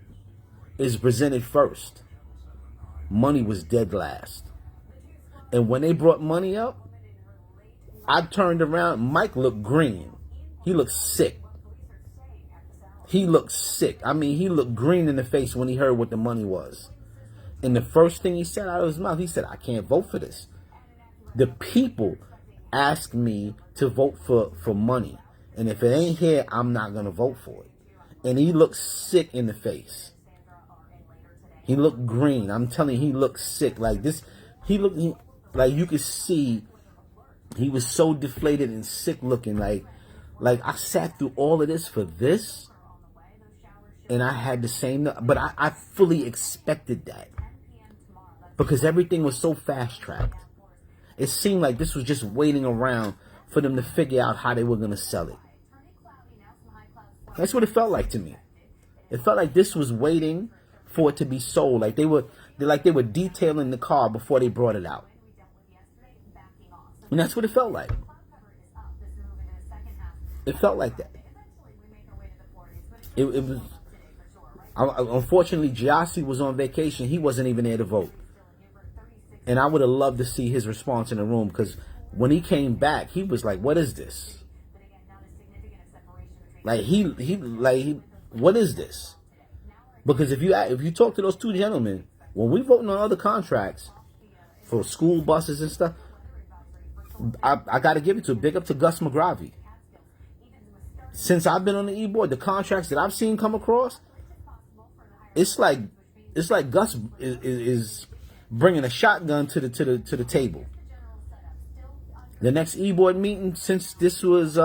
is presented first. Money was dead last. And when they brought money up, I turned around. Mike looked green. He looked sick. He looked sick. I mean, he looked green in the face when he heard what the money was. And the first thing he said out of his mouth, he said, I can't vote for this. The people asked me to vote for money. And if it ain't here, I'm not going to vote for it. And he looked sick in the face. He looked green. I'm telling you, he looked sick. Like this, like you could see he was so deflated and sick looking. Like I sat through all of this for this. And I had the same, but I fully expected that. Because everything was so fast-tracked. It seemed like this was just waiting around for them to figure out how they were going to sell it. That's what it felt like to me. It felt like this was waiting for it to be sold. Like they were detailing the car before they brought it out. And that's what it felt like. It felt like that. It was. Unfortunately, Giassi was on vacation. He wasn't even there to vote. And I would have loved to see his response in the room, because when he came back, he was like, what is this? Like, what is this? Because if you talk to those two gentlemen, when we voting on other contracts for school buses and stuff, I got to give it to big up to Gus McGravy. Since I've been on the e-board, the contracts that I've seen come across, it's like Gus is bringing a shotgun to the table. The next e-board meeting, since this was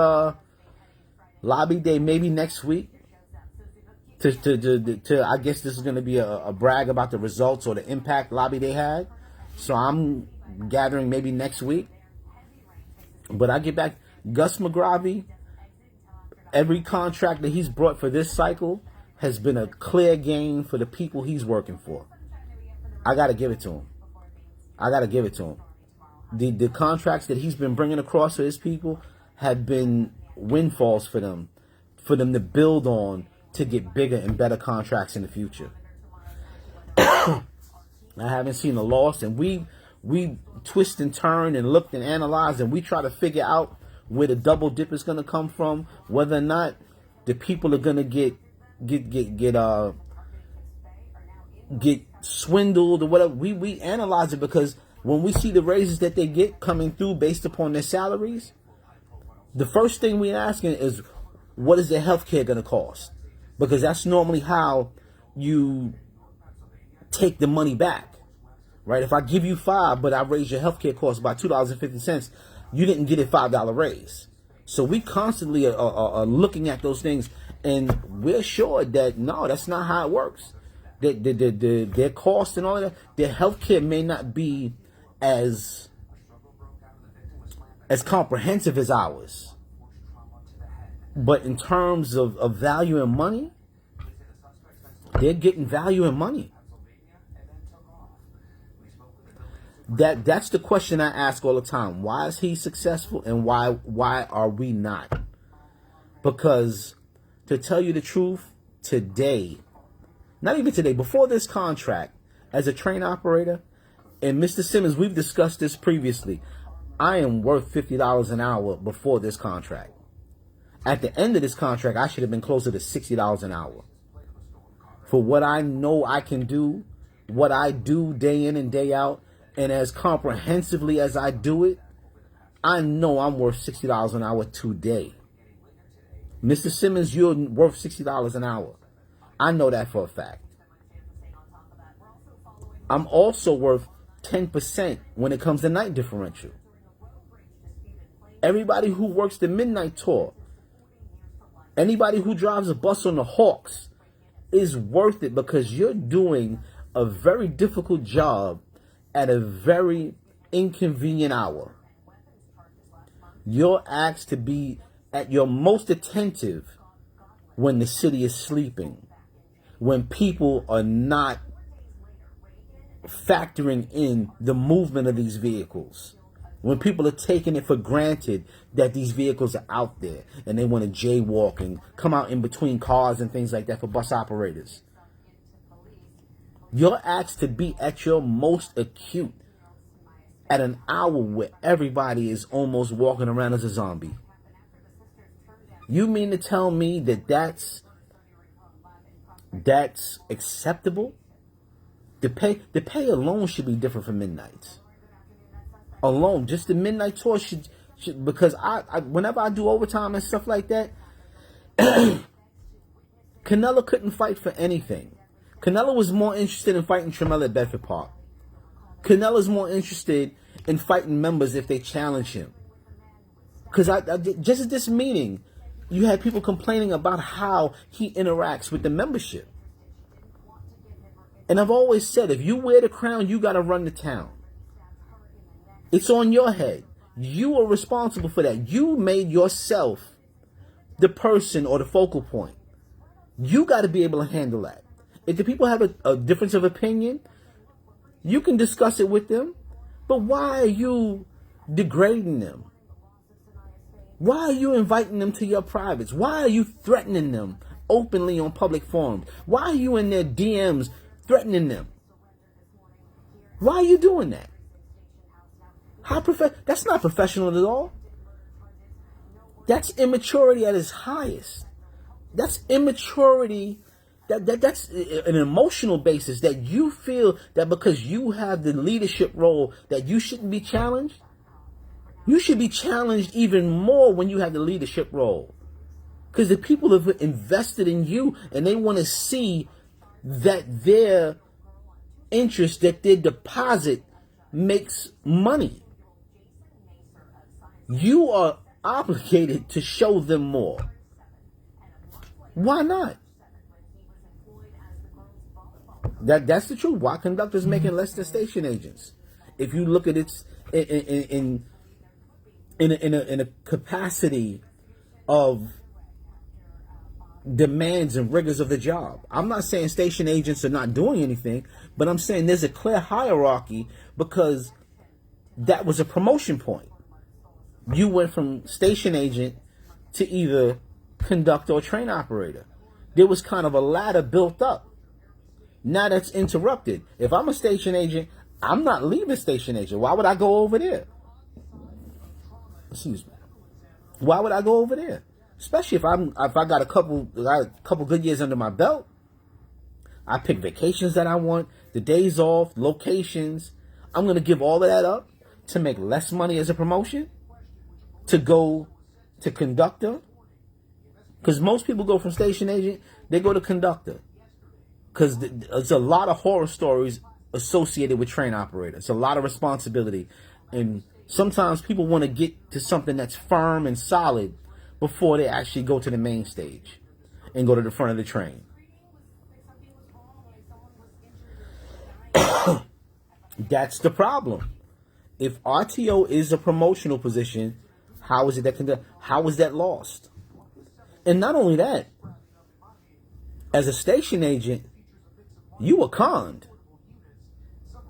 lobby day, maybe next week. I guess this is going to be a brag about the results or the impact lobby day had. So I'm gathering maybe next week. But I get back, Gus McGravy, every contract that he's brought for this cycle has been a clear gain for the people he's working for. I got to give it to him. The contracts that he's been bringing across for his people have been windfalls for them to build on to get bigger and better contracts in the future. I haven't seen a loss, and we twist and turn and looked and analyzed, and we try to figure out where the double dip is going to come from, whether or not the people are going to get swindled or whatever. We analyze it, because when we see the raises that they get coming through based upon their salaries, the first thing we're asking is, what is their health care going to cost? Because that's normally how you take the money back, right? If I give you $5, but I raise your health care costs by $2.50, you didn't get a $5 raise. So we constantly are looking at those things, and we're sure that no, that's not how it works. Their cost and all of that, their health care may not be as comprehensive as ours. But in terms of value and money, they're getting value and money. That's the question I ask all the time. Why is he successful, and why are we not? Because, to tell you the truth, today, not even today, before this contract, as a train operator, and Mr. Simmons, we've discussed this previously, I am worth $50 an hour before this contract. At the end of this contract, I should have been closer to $60 an hour. For what I know I can do, what I do day in and day out, and as comprehensively as I do it, I know I'm worth $60 an hour today. Mr. Simmons, you're worth $60 an hour. I know that for a fact. I'm also worth 10% when it comes to night differential. Everybody who works the midnight tour, anybody who drives a bus on the Hawks is worth it because you're doing a very difficult job at a very inconvenient hour. You're asked to be at your most attentive when the city is sleeping, when people are not factoring in the movement of these vehicles, when people are taking it for granted that these vehicles are out there and they want to jaywalk and come out in between cars and things like that for bus operators. You're asked to be at your most acute at an hour where everybody is almost walking around as a zombie. You mean to tell me that that's acceptable? The pay alone should be different for midnights. Alone, just the midnight tour should because I whenever I do overtime and stuff like that, Canelo couldn't fight for anything. Canelo was more interested in fighting Tremel at Bedford Park. Canelo's more interested in fighting members if they challenge him. Because just at this meeting, you had people complaining about how he interacts with the membership. And I've always said, if you wear the crown, you got to run the town. It's on your head. You are responsible for that. You made yourself the person or the focal point. You got to be able to handle that. If the people have a difference of opinion, you can discuss it with them. But why are you degrading them? Why are you inviting them to your privates? Why are you threatening them openly on public forums? Why are you in their DMs threatening them? Why are you doing that? That's not professional at all. That's immaturity at its highest. That's immaturity. That's an emotional basis that you feel that because you have the leadership role that you shouldn't be challenged. You should be challenged even more when you have the leadership role. Because the people have invested in you and they want to see that their interest, that their deposit makes money. You are obligated to show them more. Why not? That's the truth. Why conductors making less than station agents? If you look at it in a capacity of demands and rigors of the job. I'm not saying station agents are not doing anything, but I'm saying there's a clear hierarchy because that was a promotion point. You went from station agent to either conductor or train operator. There was kind of a ladder built up. Now that's interrupted. If I'm a station agent, I'm not leaving station agent. Why would I go over there? Excuse me. Why would I go over there? Especially if I got a couple good years under my belt. I pick vacations that I want, the days off, locations. I'm gonna give all of that up to make less money as a promotion, to go to conductor. Because most people go from station agent, they go to conductor. Because there's a lot of horror stories associated with train operators. It's a lot of responsibility. And sometimes people want to get to something that's firm and solid before they actually go to the main stage and go to the front of the train. That's the problem. If RTO is a promotional position, how is that lost? And not only that, as a station agent, you were conned.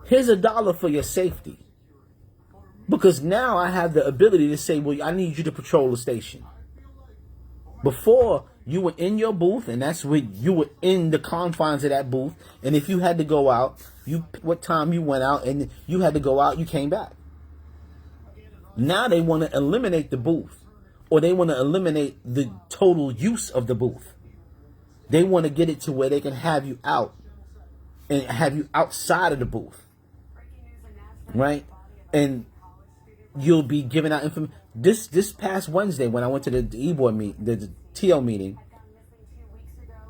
Here's $1 for your safety. Because now I have the ability to say, well, I need you to patrol the station. Before, you were in your booth, and that's when you were in the confines of that booth. And if you had to go out, what time you went out, and you had to go out, you came back. Now they want to eliminate the booth, or they want to eliminate the total use of the booth. They want to get it to where they can have you out and have you outside of the booth, right? And you'll be giving out information. This past Wednesday, when I went to the E-board meet, the TL meeting,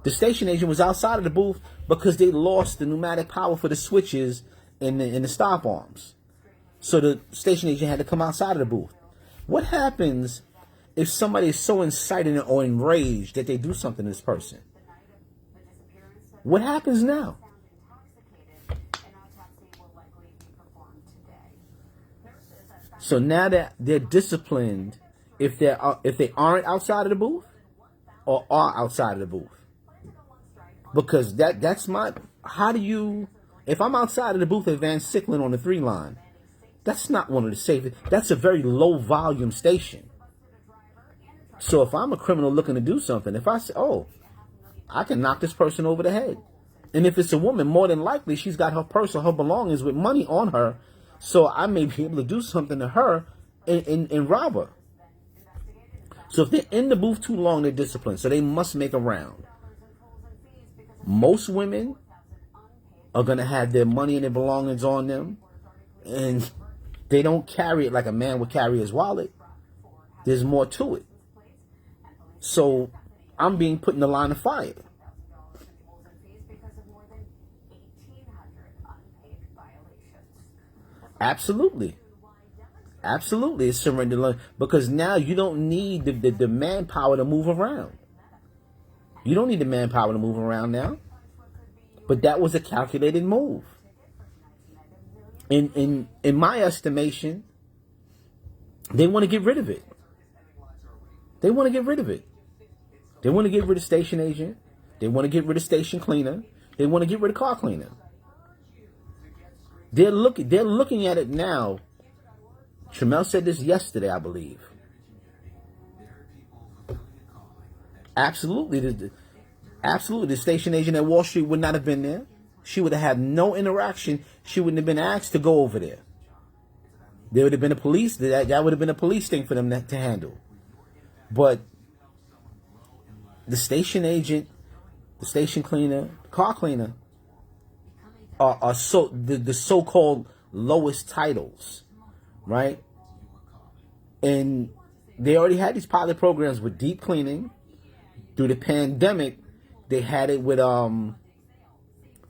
the station agent was outside of the booth because they lost the pneumatic power for the switches in the stop arms. So the station agent had to come outside of the booth. What happens if somebody is so incited or enraged that they do something to this person? What happens now? So now that they're disciplined, if they aren't outside of the booth or are outside of the booth, because that's my, how do you, if I'm outside of the booth at Van Sicklen on the 3 line, that's not one of the safest. That's a very low volume station. So if I'm a criminal looking to do something, if I say, oh, I can knock this person over the head. And if it's a woman, more than likely she's got her purse or her belongings with money on her. So I may be able to do something to her and rob her. So if they're in the booth too long, they're disciplined. So they must make a round. Most women are going to have their money and their belongings on them. And they don't carry it like a man would carry his wallet. There's more to it. So I'm being put in the line of fire. Absolutely. Absolutely. It's surrender. Because now you don't need the manpower to move around. You don't need the manpower to move around now. But that was a calculated move. In my estimation, they want to get rid of it. They want to get rid of it. They want to get rid of station agent. They want to get rid of station cleaner. They want to get rid of car cleaner. They're looking at it now. Tramel said this yesterday, I believe. Absolutely. Absolutely. The station agent at Wall Street would not have been there. She would have had no interaction. She wouldn't have been asked to go over there. There would have been a police. That would have been a police thing for them to handle. But the station agent, the station cleaner, the car cleaner are the so-called lowest titles, right? And they already had these pilot programs with deep cleaning. Through the pandemic, they had it with the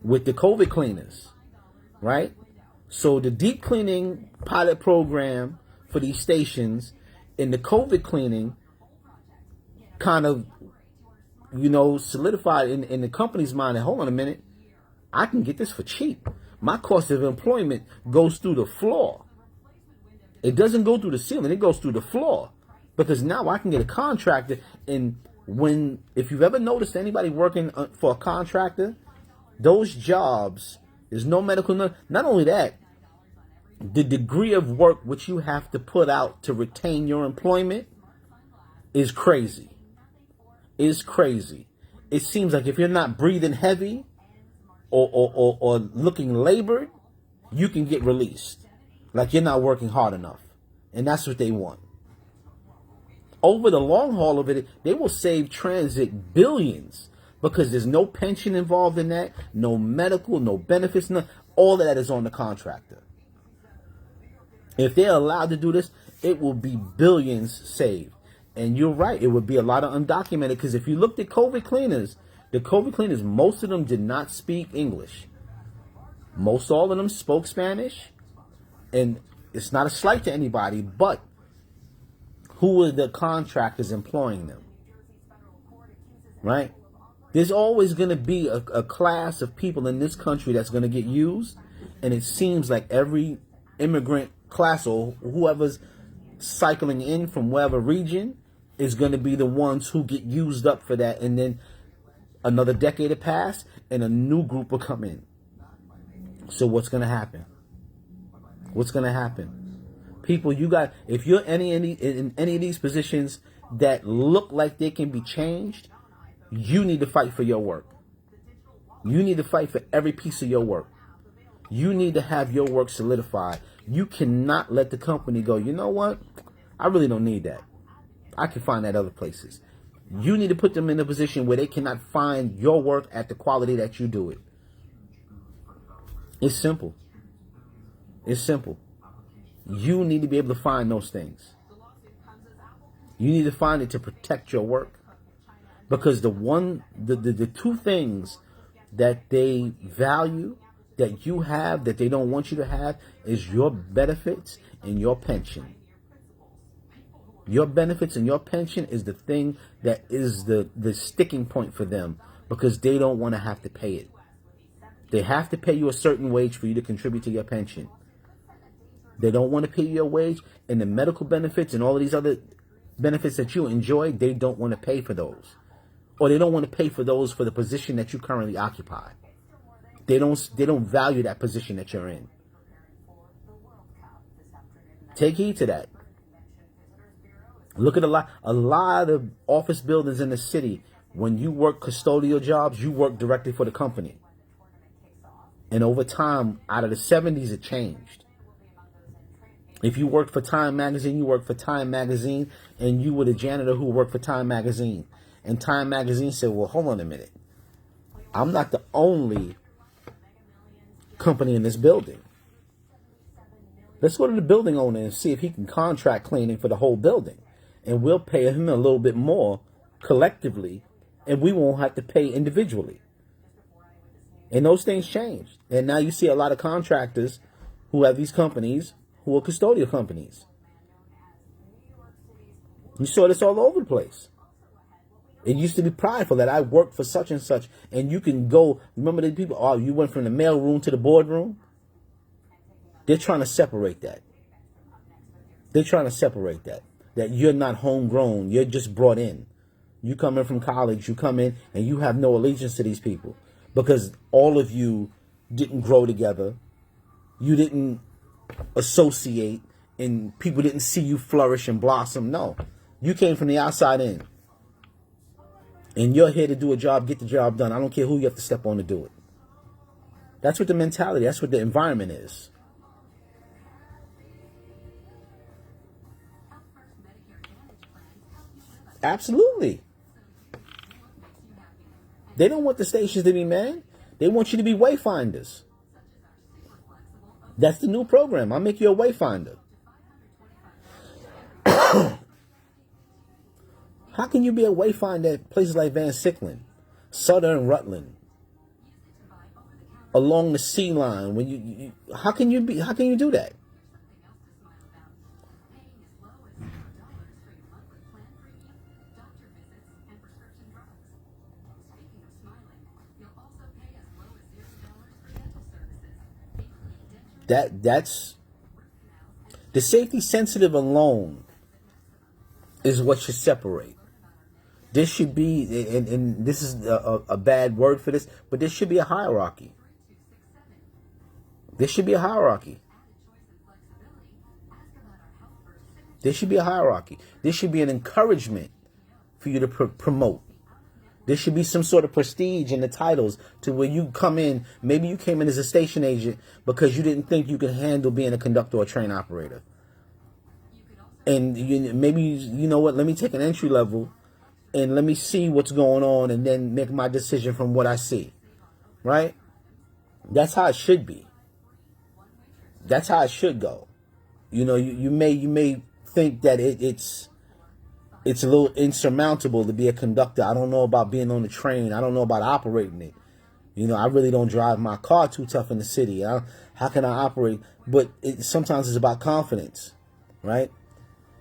COVID cleaners, right? So the deep cleaning pilot program for these stations and the COVID cleaning kind of, solidified in the company's mind that, hold on a minute, I can get this for cheap. My cost of employment goes through the floor. It doesn't go through the ceiling. It goes through the floor. Because now I can get a contractor. And if you've ever noticed anybody working for a contractor, those jobs, there's no medical. Not only that, the degree of work which you have to put out to retain your employment is crazy. Is crazy. It seems like if you're not breathing heavy or looking labored, you can get released. Like you're not working hard enough. And that's what they want. Over the long haul of it, they will save transit billions because there's no pension involved in that, no medical, no benefits, all of that is on the contractor. If they're allowed to do this, it will be billions saved. And you're right, it would be a lot of undocumented, because if you looked at COVID cleaners, most of them did not speak English. Most all of them spoke Spanish. And it's not a slight to anybody, but who were the contractors employing them? Right? There's always going to be a class of people in this country that's going to get used. And it seems like every immigrant class or whoever's cycling in from whatever region is going to be the ones who get used up for that. And then another decade will pass and a new group will come in. So what's going to happen? What's going to happen? People, if you're in any of these positions that look like they can be changed, you need to fight for your work. You need to fight for every piece of your work. You need to have your work solidified. You cannot let the company go, you know what? I really don't need that. I can find that other places. You need to put them in a position where they cannot find your work at the quality that you do it. It's simple. It's simple. You need to be able to find those things. You need to find it to protect your work. Because the two things that they value, that you have, that they don't want you to have, is your benefits and your pension. Your benefits and your pension is the thing that is the sticking point for them, because they don't want to have to pay it. They have to pay you a certain wage for you to contribute to your pension. They don't want to pay you your wage, and the medical benefits and all of these other benefits that you enjoy, they don't want to pay for those. Or they don't want to pay for those for the position that you currently occupy. They don't value that position that you're in. Take heed to that. Look at a lot of office buildings in the city. When you work custodial jobs, you work directly for the company. And over time, out of the 70s, it changed. If you worked for Time Magazine, you worked for Time Magazine, and you were the janitor who worked for Time Magazine. And Time Magazine said, well, hold on a minute. I'm not the only company in this building. Let's go to the building owner and see if he can contract cleaning for the whole building. And we'll pay him a little bit more collectively, and we won't have to pay individually. And those things changed. And now you see a lot of contractors who have these companies who are custodial companies. You saw this all over the place. It used to be prideful that I worked for such and such, and you can go. Remember the people? Oh, you went from the mail room to the boardroom. They're trying to separate that. They're trying to separate that. That you're not homegrown. You're just brought in. You come in from college. You come in and you have no allegiance to these people, because all of you didn't grow together. You didn't associate, and people didn't see you flourish and blossom. No, you came from the outside in. And you're here to do a job, get the job done. I don't care who you have to step on to do it. That's what the mentality, that's what the environment is. Absolutely. They don't want the stations to be manned. They want you to be wayfinders. That's the new program. I'll make you a wayfinder. How can you be a wayfinder at places like Van Sicklen, Southern Rutland, along the sea line? When how can you do that? That's the safety sensitive alone is what should separate. This should be, and this is a bad word for this, but there should be a hierarchy. There should be a hierarchy. There should be a hierarchy. There should be an encouragement for you to promote. There should be some sort of prestige in the titles to where you come in. Maybe you came in as a station agent because you didn't think you could handle being a conductor or train operator. And maybe, you know what, let me take an entry level and let me see what's going on and then make my decision from what I see. Right? That's how it should be. That's how it should go. You know, you may think that it's a little insurmountable to be a conductor. I don't know about being on the train. I don't know about operating it. You know, I really don't drive my car too tough in the city. How can I operate? But sometimes it's about confidence, right?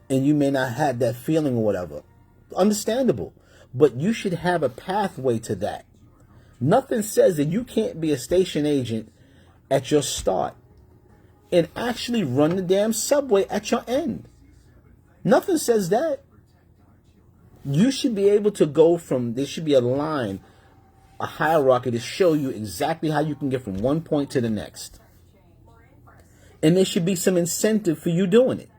And you may not have that feeling or whatever. Understandable. But you should have a pathway to that. Nothing says that you can't be a station agent at your start and actually run the damn subway at your end. Nothing says that. You should be able to go from, there should be a line, a hierarchy to show you exactly how you can get from one point to the next. And there should be some incentive for you doing it.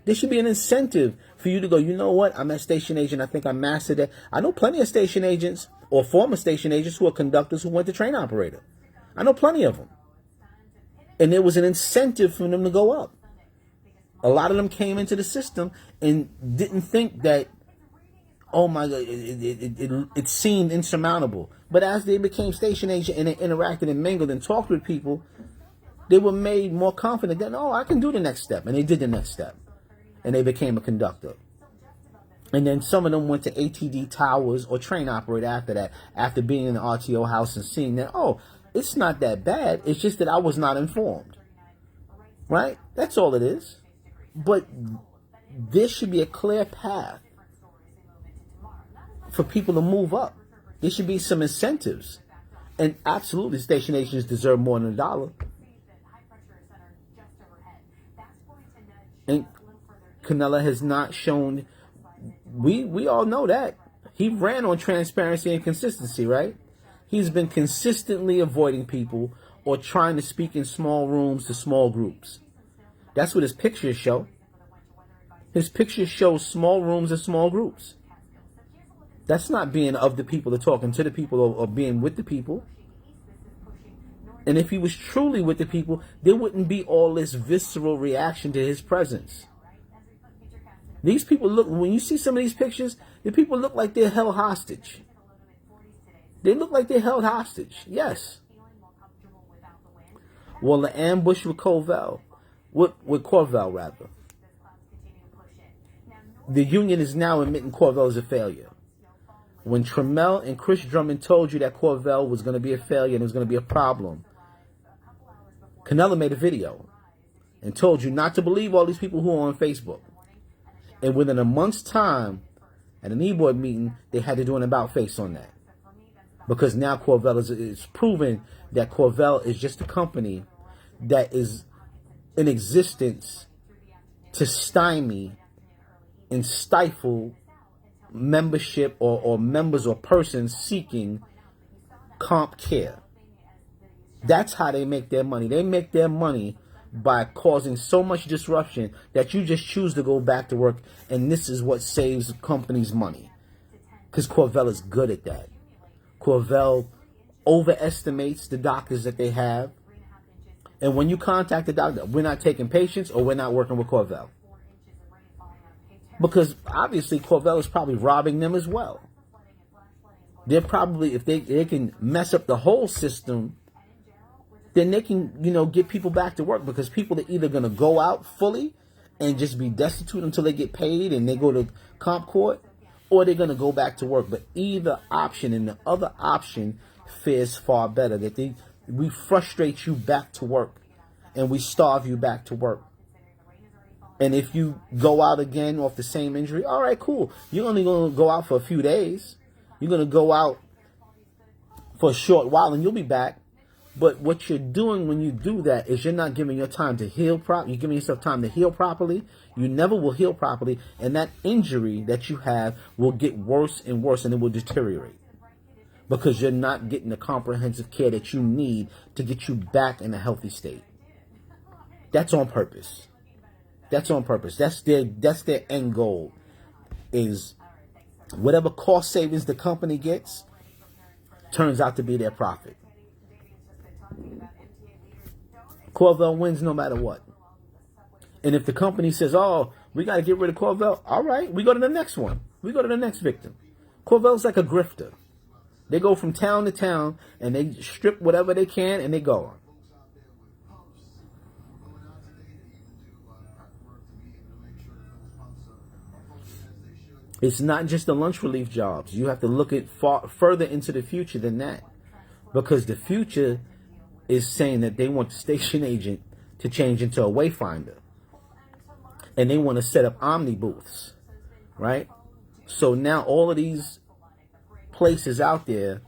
There should be an incentive for you to go, you know what, I'm a station agent, I think I mastered that. I know plenty of station agents or former station agents who are conductors who went to train operator. I know plenty of them. And there was an incentive for them to go up. A lot of them came into the system and didn't think that, oh my God, it seemed insurmountable. But as they became station agent and they interacted and mingled and talked with people, they were made more confident that, oh, I can do the next step. And they did the next step. And they became a conductor. And then some of them went to ATD towers or train operator after that, after being in the RTO house and seeing that, oh, it's not that bad. It's just that I was not informed. Right? That's all it is. But there should be a clear path for people to move up. There should be some incentives. And absolutely, station agents deserve more than $1. And Canelo has not shown, we all know that. He ran on transparency and consistency, right? He's been consistently avoiding people or trying to speak in small rooms to small groups. That's what his pictures show. His pictures show small rooms and small groups. That's not being of the people or talking to the people or being with the people. And if he was truly with the people, there wouldn't be all this visceral reaction to his presence. These people look, when you see some of these pictures, the people look like they're held hostage. They look like they're held hostage, yes. Well, the ambush with Corvell, with Corvell rather. The union is now admitting Corvell is a failure. When Trammell and Chris Drummond told you that Corvell was going to be a failure and it was going to be a problem, Canelo made a video and told you not to believe all these people who are on Facebook. And within a month's time, at an e-board meeting, they had to do an about-face on that. Because now Corvell is proven that Corvell is just a company that is in existence to stymie and stifle membership or members or persons seeking comp care. That's how they make their money. They make their money by causing so much disruption that you just choose to go back to work, and this is what saves companies money. Because Corvell is good at that. Corvell overestimates the doctors that they have. And when you contact the doctor, we're not taking patients or we're not working with Corvell. Because obviously Corvell is probably robbing them as well. They're probably, if they can mess up the whole system, then they can, get people back to work, because people are either going to go out fully and just be destitute until they get paid and they go to comp court, or they're going to go back to work. But either option and the other option fares far better. That we frustrate you back to work and we starve you back to work. And if you go out again off the same injury, all right, cool. You're only going to go out for a few days. You're going to go out for a short while and you'll be back. But what you're doing when you do that is you're not giving your time to heal properly. You're giving yourself time to heal properly. You never will heal properly. And that injury that you have will get worse and worse, and it will deteriorate. Because you're not getting the comprehensive care that you need to get you back in a healthy state. That's on purpose. That's on purpose. That's their end goal. Is whatever cost savings the company gets turns out to be their profit. Corvell wins no matter what. And if the company says, oh, we got to get rid of Corvell, all right, we go to the next one. We go to the next victim. Corvell's like a grifter. They go from town to town and they strip whatever they can and they go on. It's not just the lunch relief jobs. You have to look at further into the future than that. Because the future is saying that they want the station agent to change into a wayfinder. And they want to set up omni booths. Right? So now all of these places out there,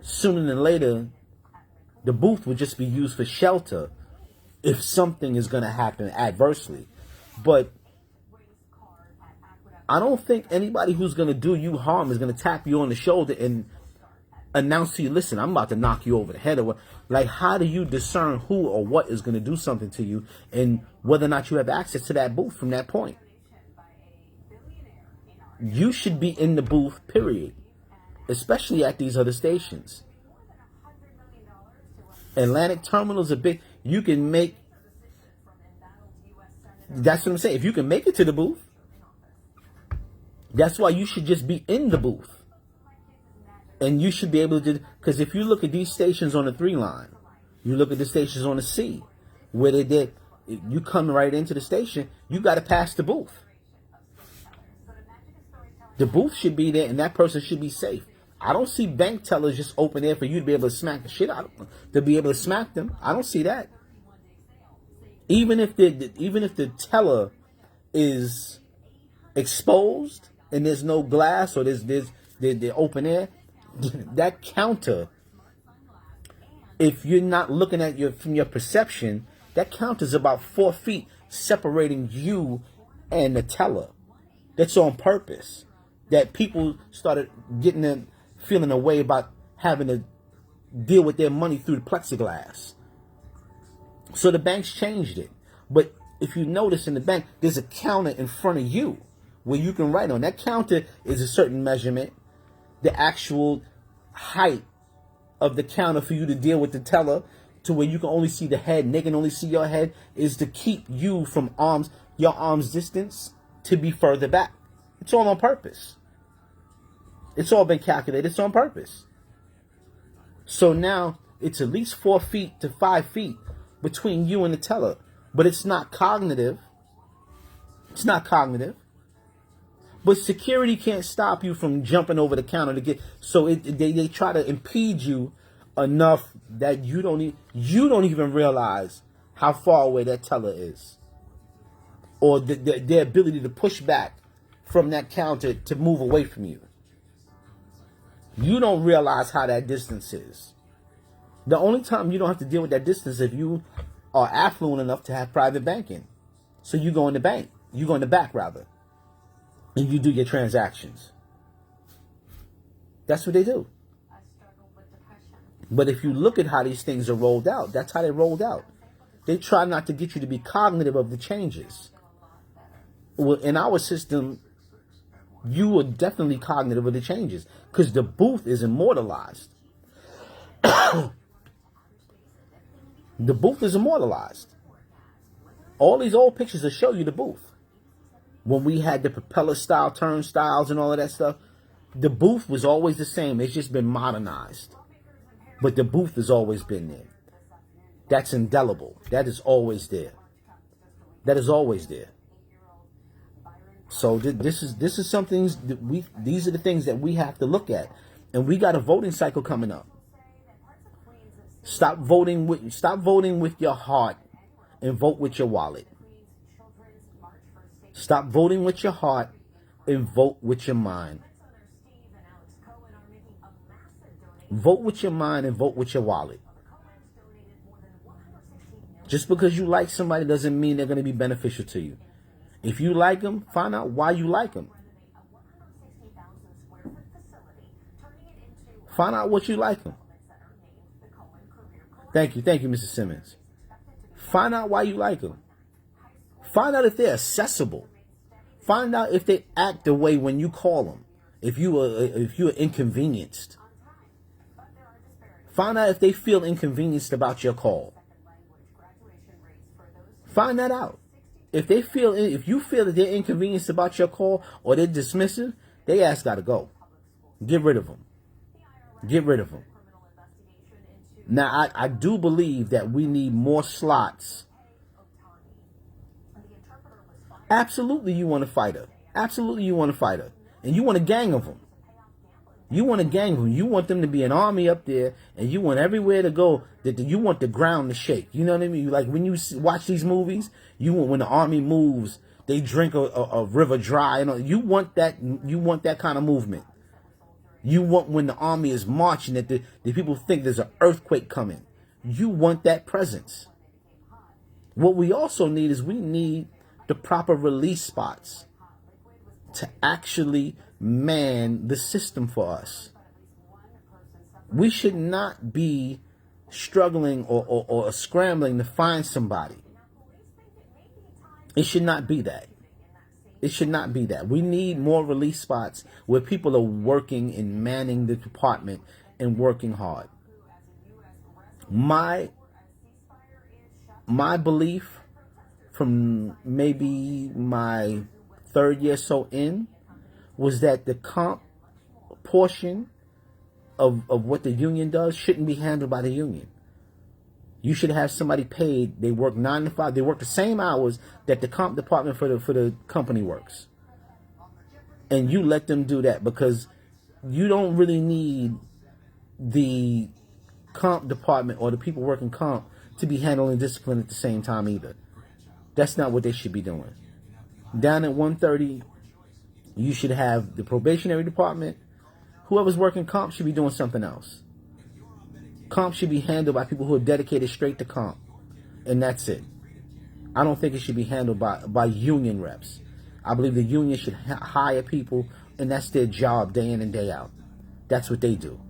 sooner than later, the booth will just be used for shelter if something is going to happen adversely. But I don't think anybody who's going to do you harm is going to tap you on the shoulder and announce to you, listen, I'm about to knock you over the head. Or like, how do you discern who or what is going to do something to you and whether or not you have access to that booth from that point? You should be in the booth, period. Especially at these other stations. Atlantic Terminal is a big. You can make. That's what I'm saying. If you can make it to the booth, that's why you should just be in the booth, and you should be able to. Because if you look at these stations on the 3 line, you look at the stations on the C, where they did. You come right into the station, you got to pass the booth. The booth should be there, and that person should be safe. I don't see bank tellers just open there for you to be able to smack the shit out of them, to be able to smack them. I don't see that. Even if the teller is exposed and there's no glass or there's open air, that counter, if you're not looking at from your perception, that counter is about 4 feet separating you and the teller. That's on purpose. That people started feeling a way about having to deal with their money through the plexiglass. So the banks changed it. But if you notice in the bank, there's a counter in front of you where you can write on. That counter is a certain measurement. The actual height of the counter for you to deal with the teller to where you can only see the head and they can only see your head is to keep you from your arm's distance to be further back. It's all on purpose. It's all been calculated. It's on purpose. So now it's at least 4 feet to 5 feet between you and the teller. But it's not cognitive. It's not cognitive. But security can't stop you from jumping over the counter to get. So they try to impede you enough that you don't even realize how far away that teller is, or their ability to push back from that counter to move away from you. You don't realize how that distance is. The only time you don't have to deal with that distance is if you are affluent enough to have private banking. So you go in the bank. You go in the back, rather. And you do your transactions. That's what they do. But if you look at how these things are rolled out, that's how they're rolled out. They try not to get you to be cognitive of the changes. Well, in our system, you are definitely cognitive of the changes because the booth is immortalized. The booth is immortalized. All these old pictures will show you the booth. When we had the propeller style turnstiles and all of that stuff, the booth was always the same. It's just been modernized. But the booth has always been there. That's indelible. That is always there. That is always there. So this is something that these are the things that we have to look at. And we got a voting cycle coming up. Stop voting with your heart and vote with your wallet. Stop voting with your heart and vote with your mind. Vote with your mind and vote with your wallet. Just because you like somebody doesn't mean they're going to be beneficial to you. If you like them, find out why you like them. Find out what you like them. Thank you, Mrs. Simmons. Find out why you like them. Find out if they're accessible. Find out if they act the way when you call them. If you are inconvenienced. Find out if they feel inconvenienced about your call. Find that out. If you feel that they're inconvenienced about your call or they're dismissive, they ass gotta go. Get rid of them. Get rid of them. Now, I do believe that we need more slots. Absolutely, you want a fighter. Absolutely, you want a fighter. And you want a gang of them. You want a gang of them. You want them to be an army up there, and you want everywhere to go. You want the ground to shake. You know what I mean? Like when you watch these movies, you want when the army moves, they drink a river dry. You want that. You want that kind of movement. You want when the army is marching that the people think there's an earthquake coming. You want that presence. What we also need is we need the proper release spots to actually man the system for us. We should not be struggling or scrambling to find somebody. It should not be that. It should not be that. We need more release spots where people are working and manning the department and working hard. My belief from maybe my third year so in was that the comp portion of what the union does shouldn't be handled by the union. You should have somebody paid. They work 9 to 5. They work the same hours that the comp department for the company works. And you let them do that, because you don't really need the comp department or the people working comp to be handling discipline at the same time either. That's not what they should be doing. Down at 130, you should have the probationary department. Whoever's working comp should be doing something else. Comp should be handled by people who are dedicated straight to comp. And that's it. I don't think it should be handled by union reps. I believe the union should hire people, and that's their job day in and day out. That's what they do.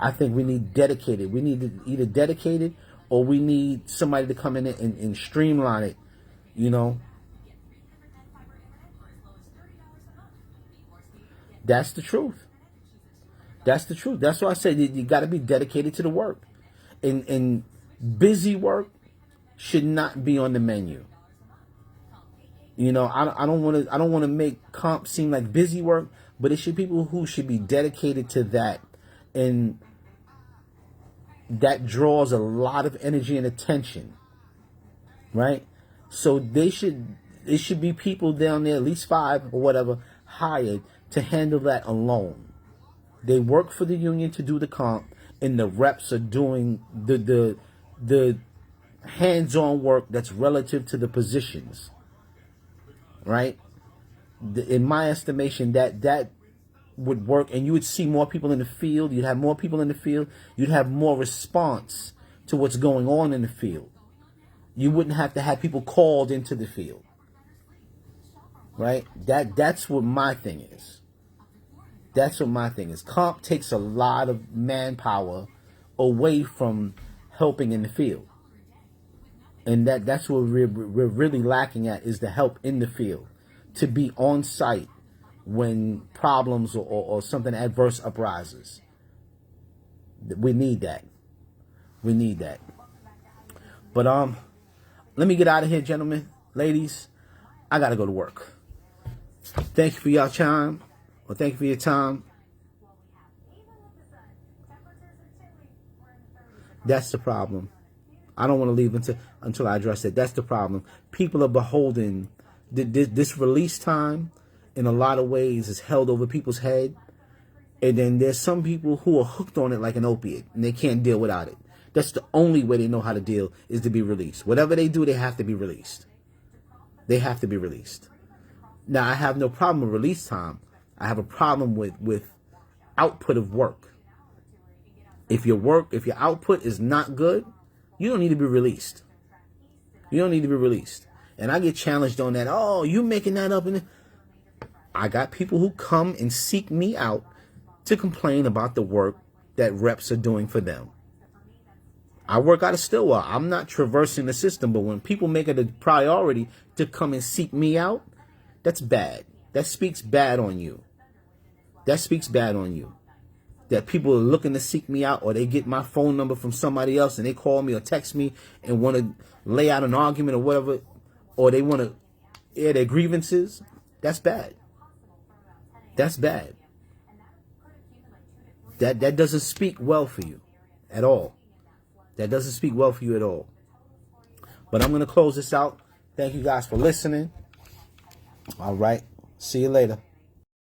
I think we need dedicated. We need either dedicated, or we need somebody to come in and streamline it, you know. That's the truth. That's the truth. That's why I say you got to be dedicated to the work. And busy work should not be on the menu. You know, I don't want to make comp seem like busy work, but it should be people who should be dedicated to that. And that draws a lot of energy and attention, right? So it should be people down there, at least 5 or whatever, hired to handle that alone. They work for the union to do the comp, and the reps are doing the hands-on work that's relative to the positions, right? In my estimation, that would work, and you would see more people in the field. You'd have more people in the field. You'd have more response to what's going on in the field. You wouldn't have to have people called into the field, right? That's what my thing is. That's what my thing is. Comp takes a lot of manpower away from helping in the field. And that's what we're really lacking at, is the help in the field. To be on site when problems or something adverse uprises. We need that. We need that. But let me get out of here, gentlemen, ladies. I got to go to work. Thank you for your time. Well, thank you for your time. That's the problem. I don't want to leave until I address it. That's the problem. People are beholden. This release time, in a lot of ways, is held over people's head. And then there's some people who are hooked on it like an opiate, and they can't deal without it. That's the only way they know how to deal, is to be released. Whatever they do, they have to be released. They have to be released. Now, I have no problem with release time. I have a problem with output of work. If your output is not good, you don't need to be released. You don't need to be released. And I get challenged on that. Oh, you making that up? And I got people who come and seek me out to complain about the work that reps are doing for them. I work out of Stillwell. I'm not traversing the system, but when people make it a priority to come and seek me out, that's bad. That speaks bad on you. That speaks bad on you. That people are looking to seek me out, or they get my phone number from somebody else and they call me or text me and want to lay out an argument or whatever, or they want to air their grievances. That's bad. That's bad. That doesn't speak well for you at all. That doesn't speak well for you at all. But I'm going to close this out. Thank you guys for listening. All right. See you later.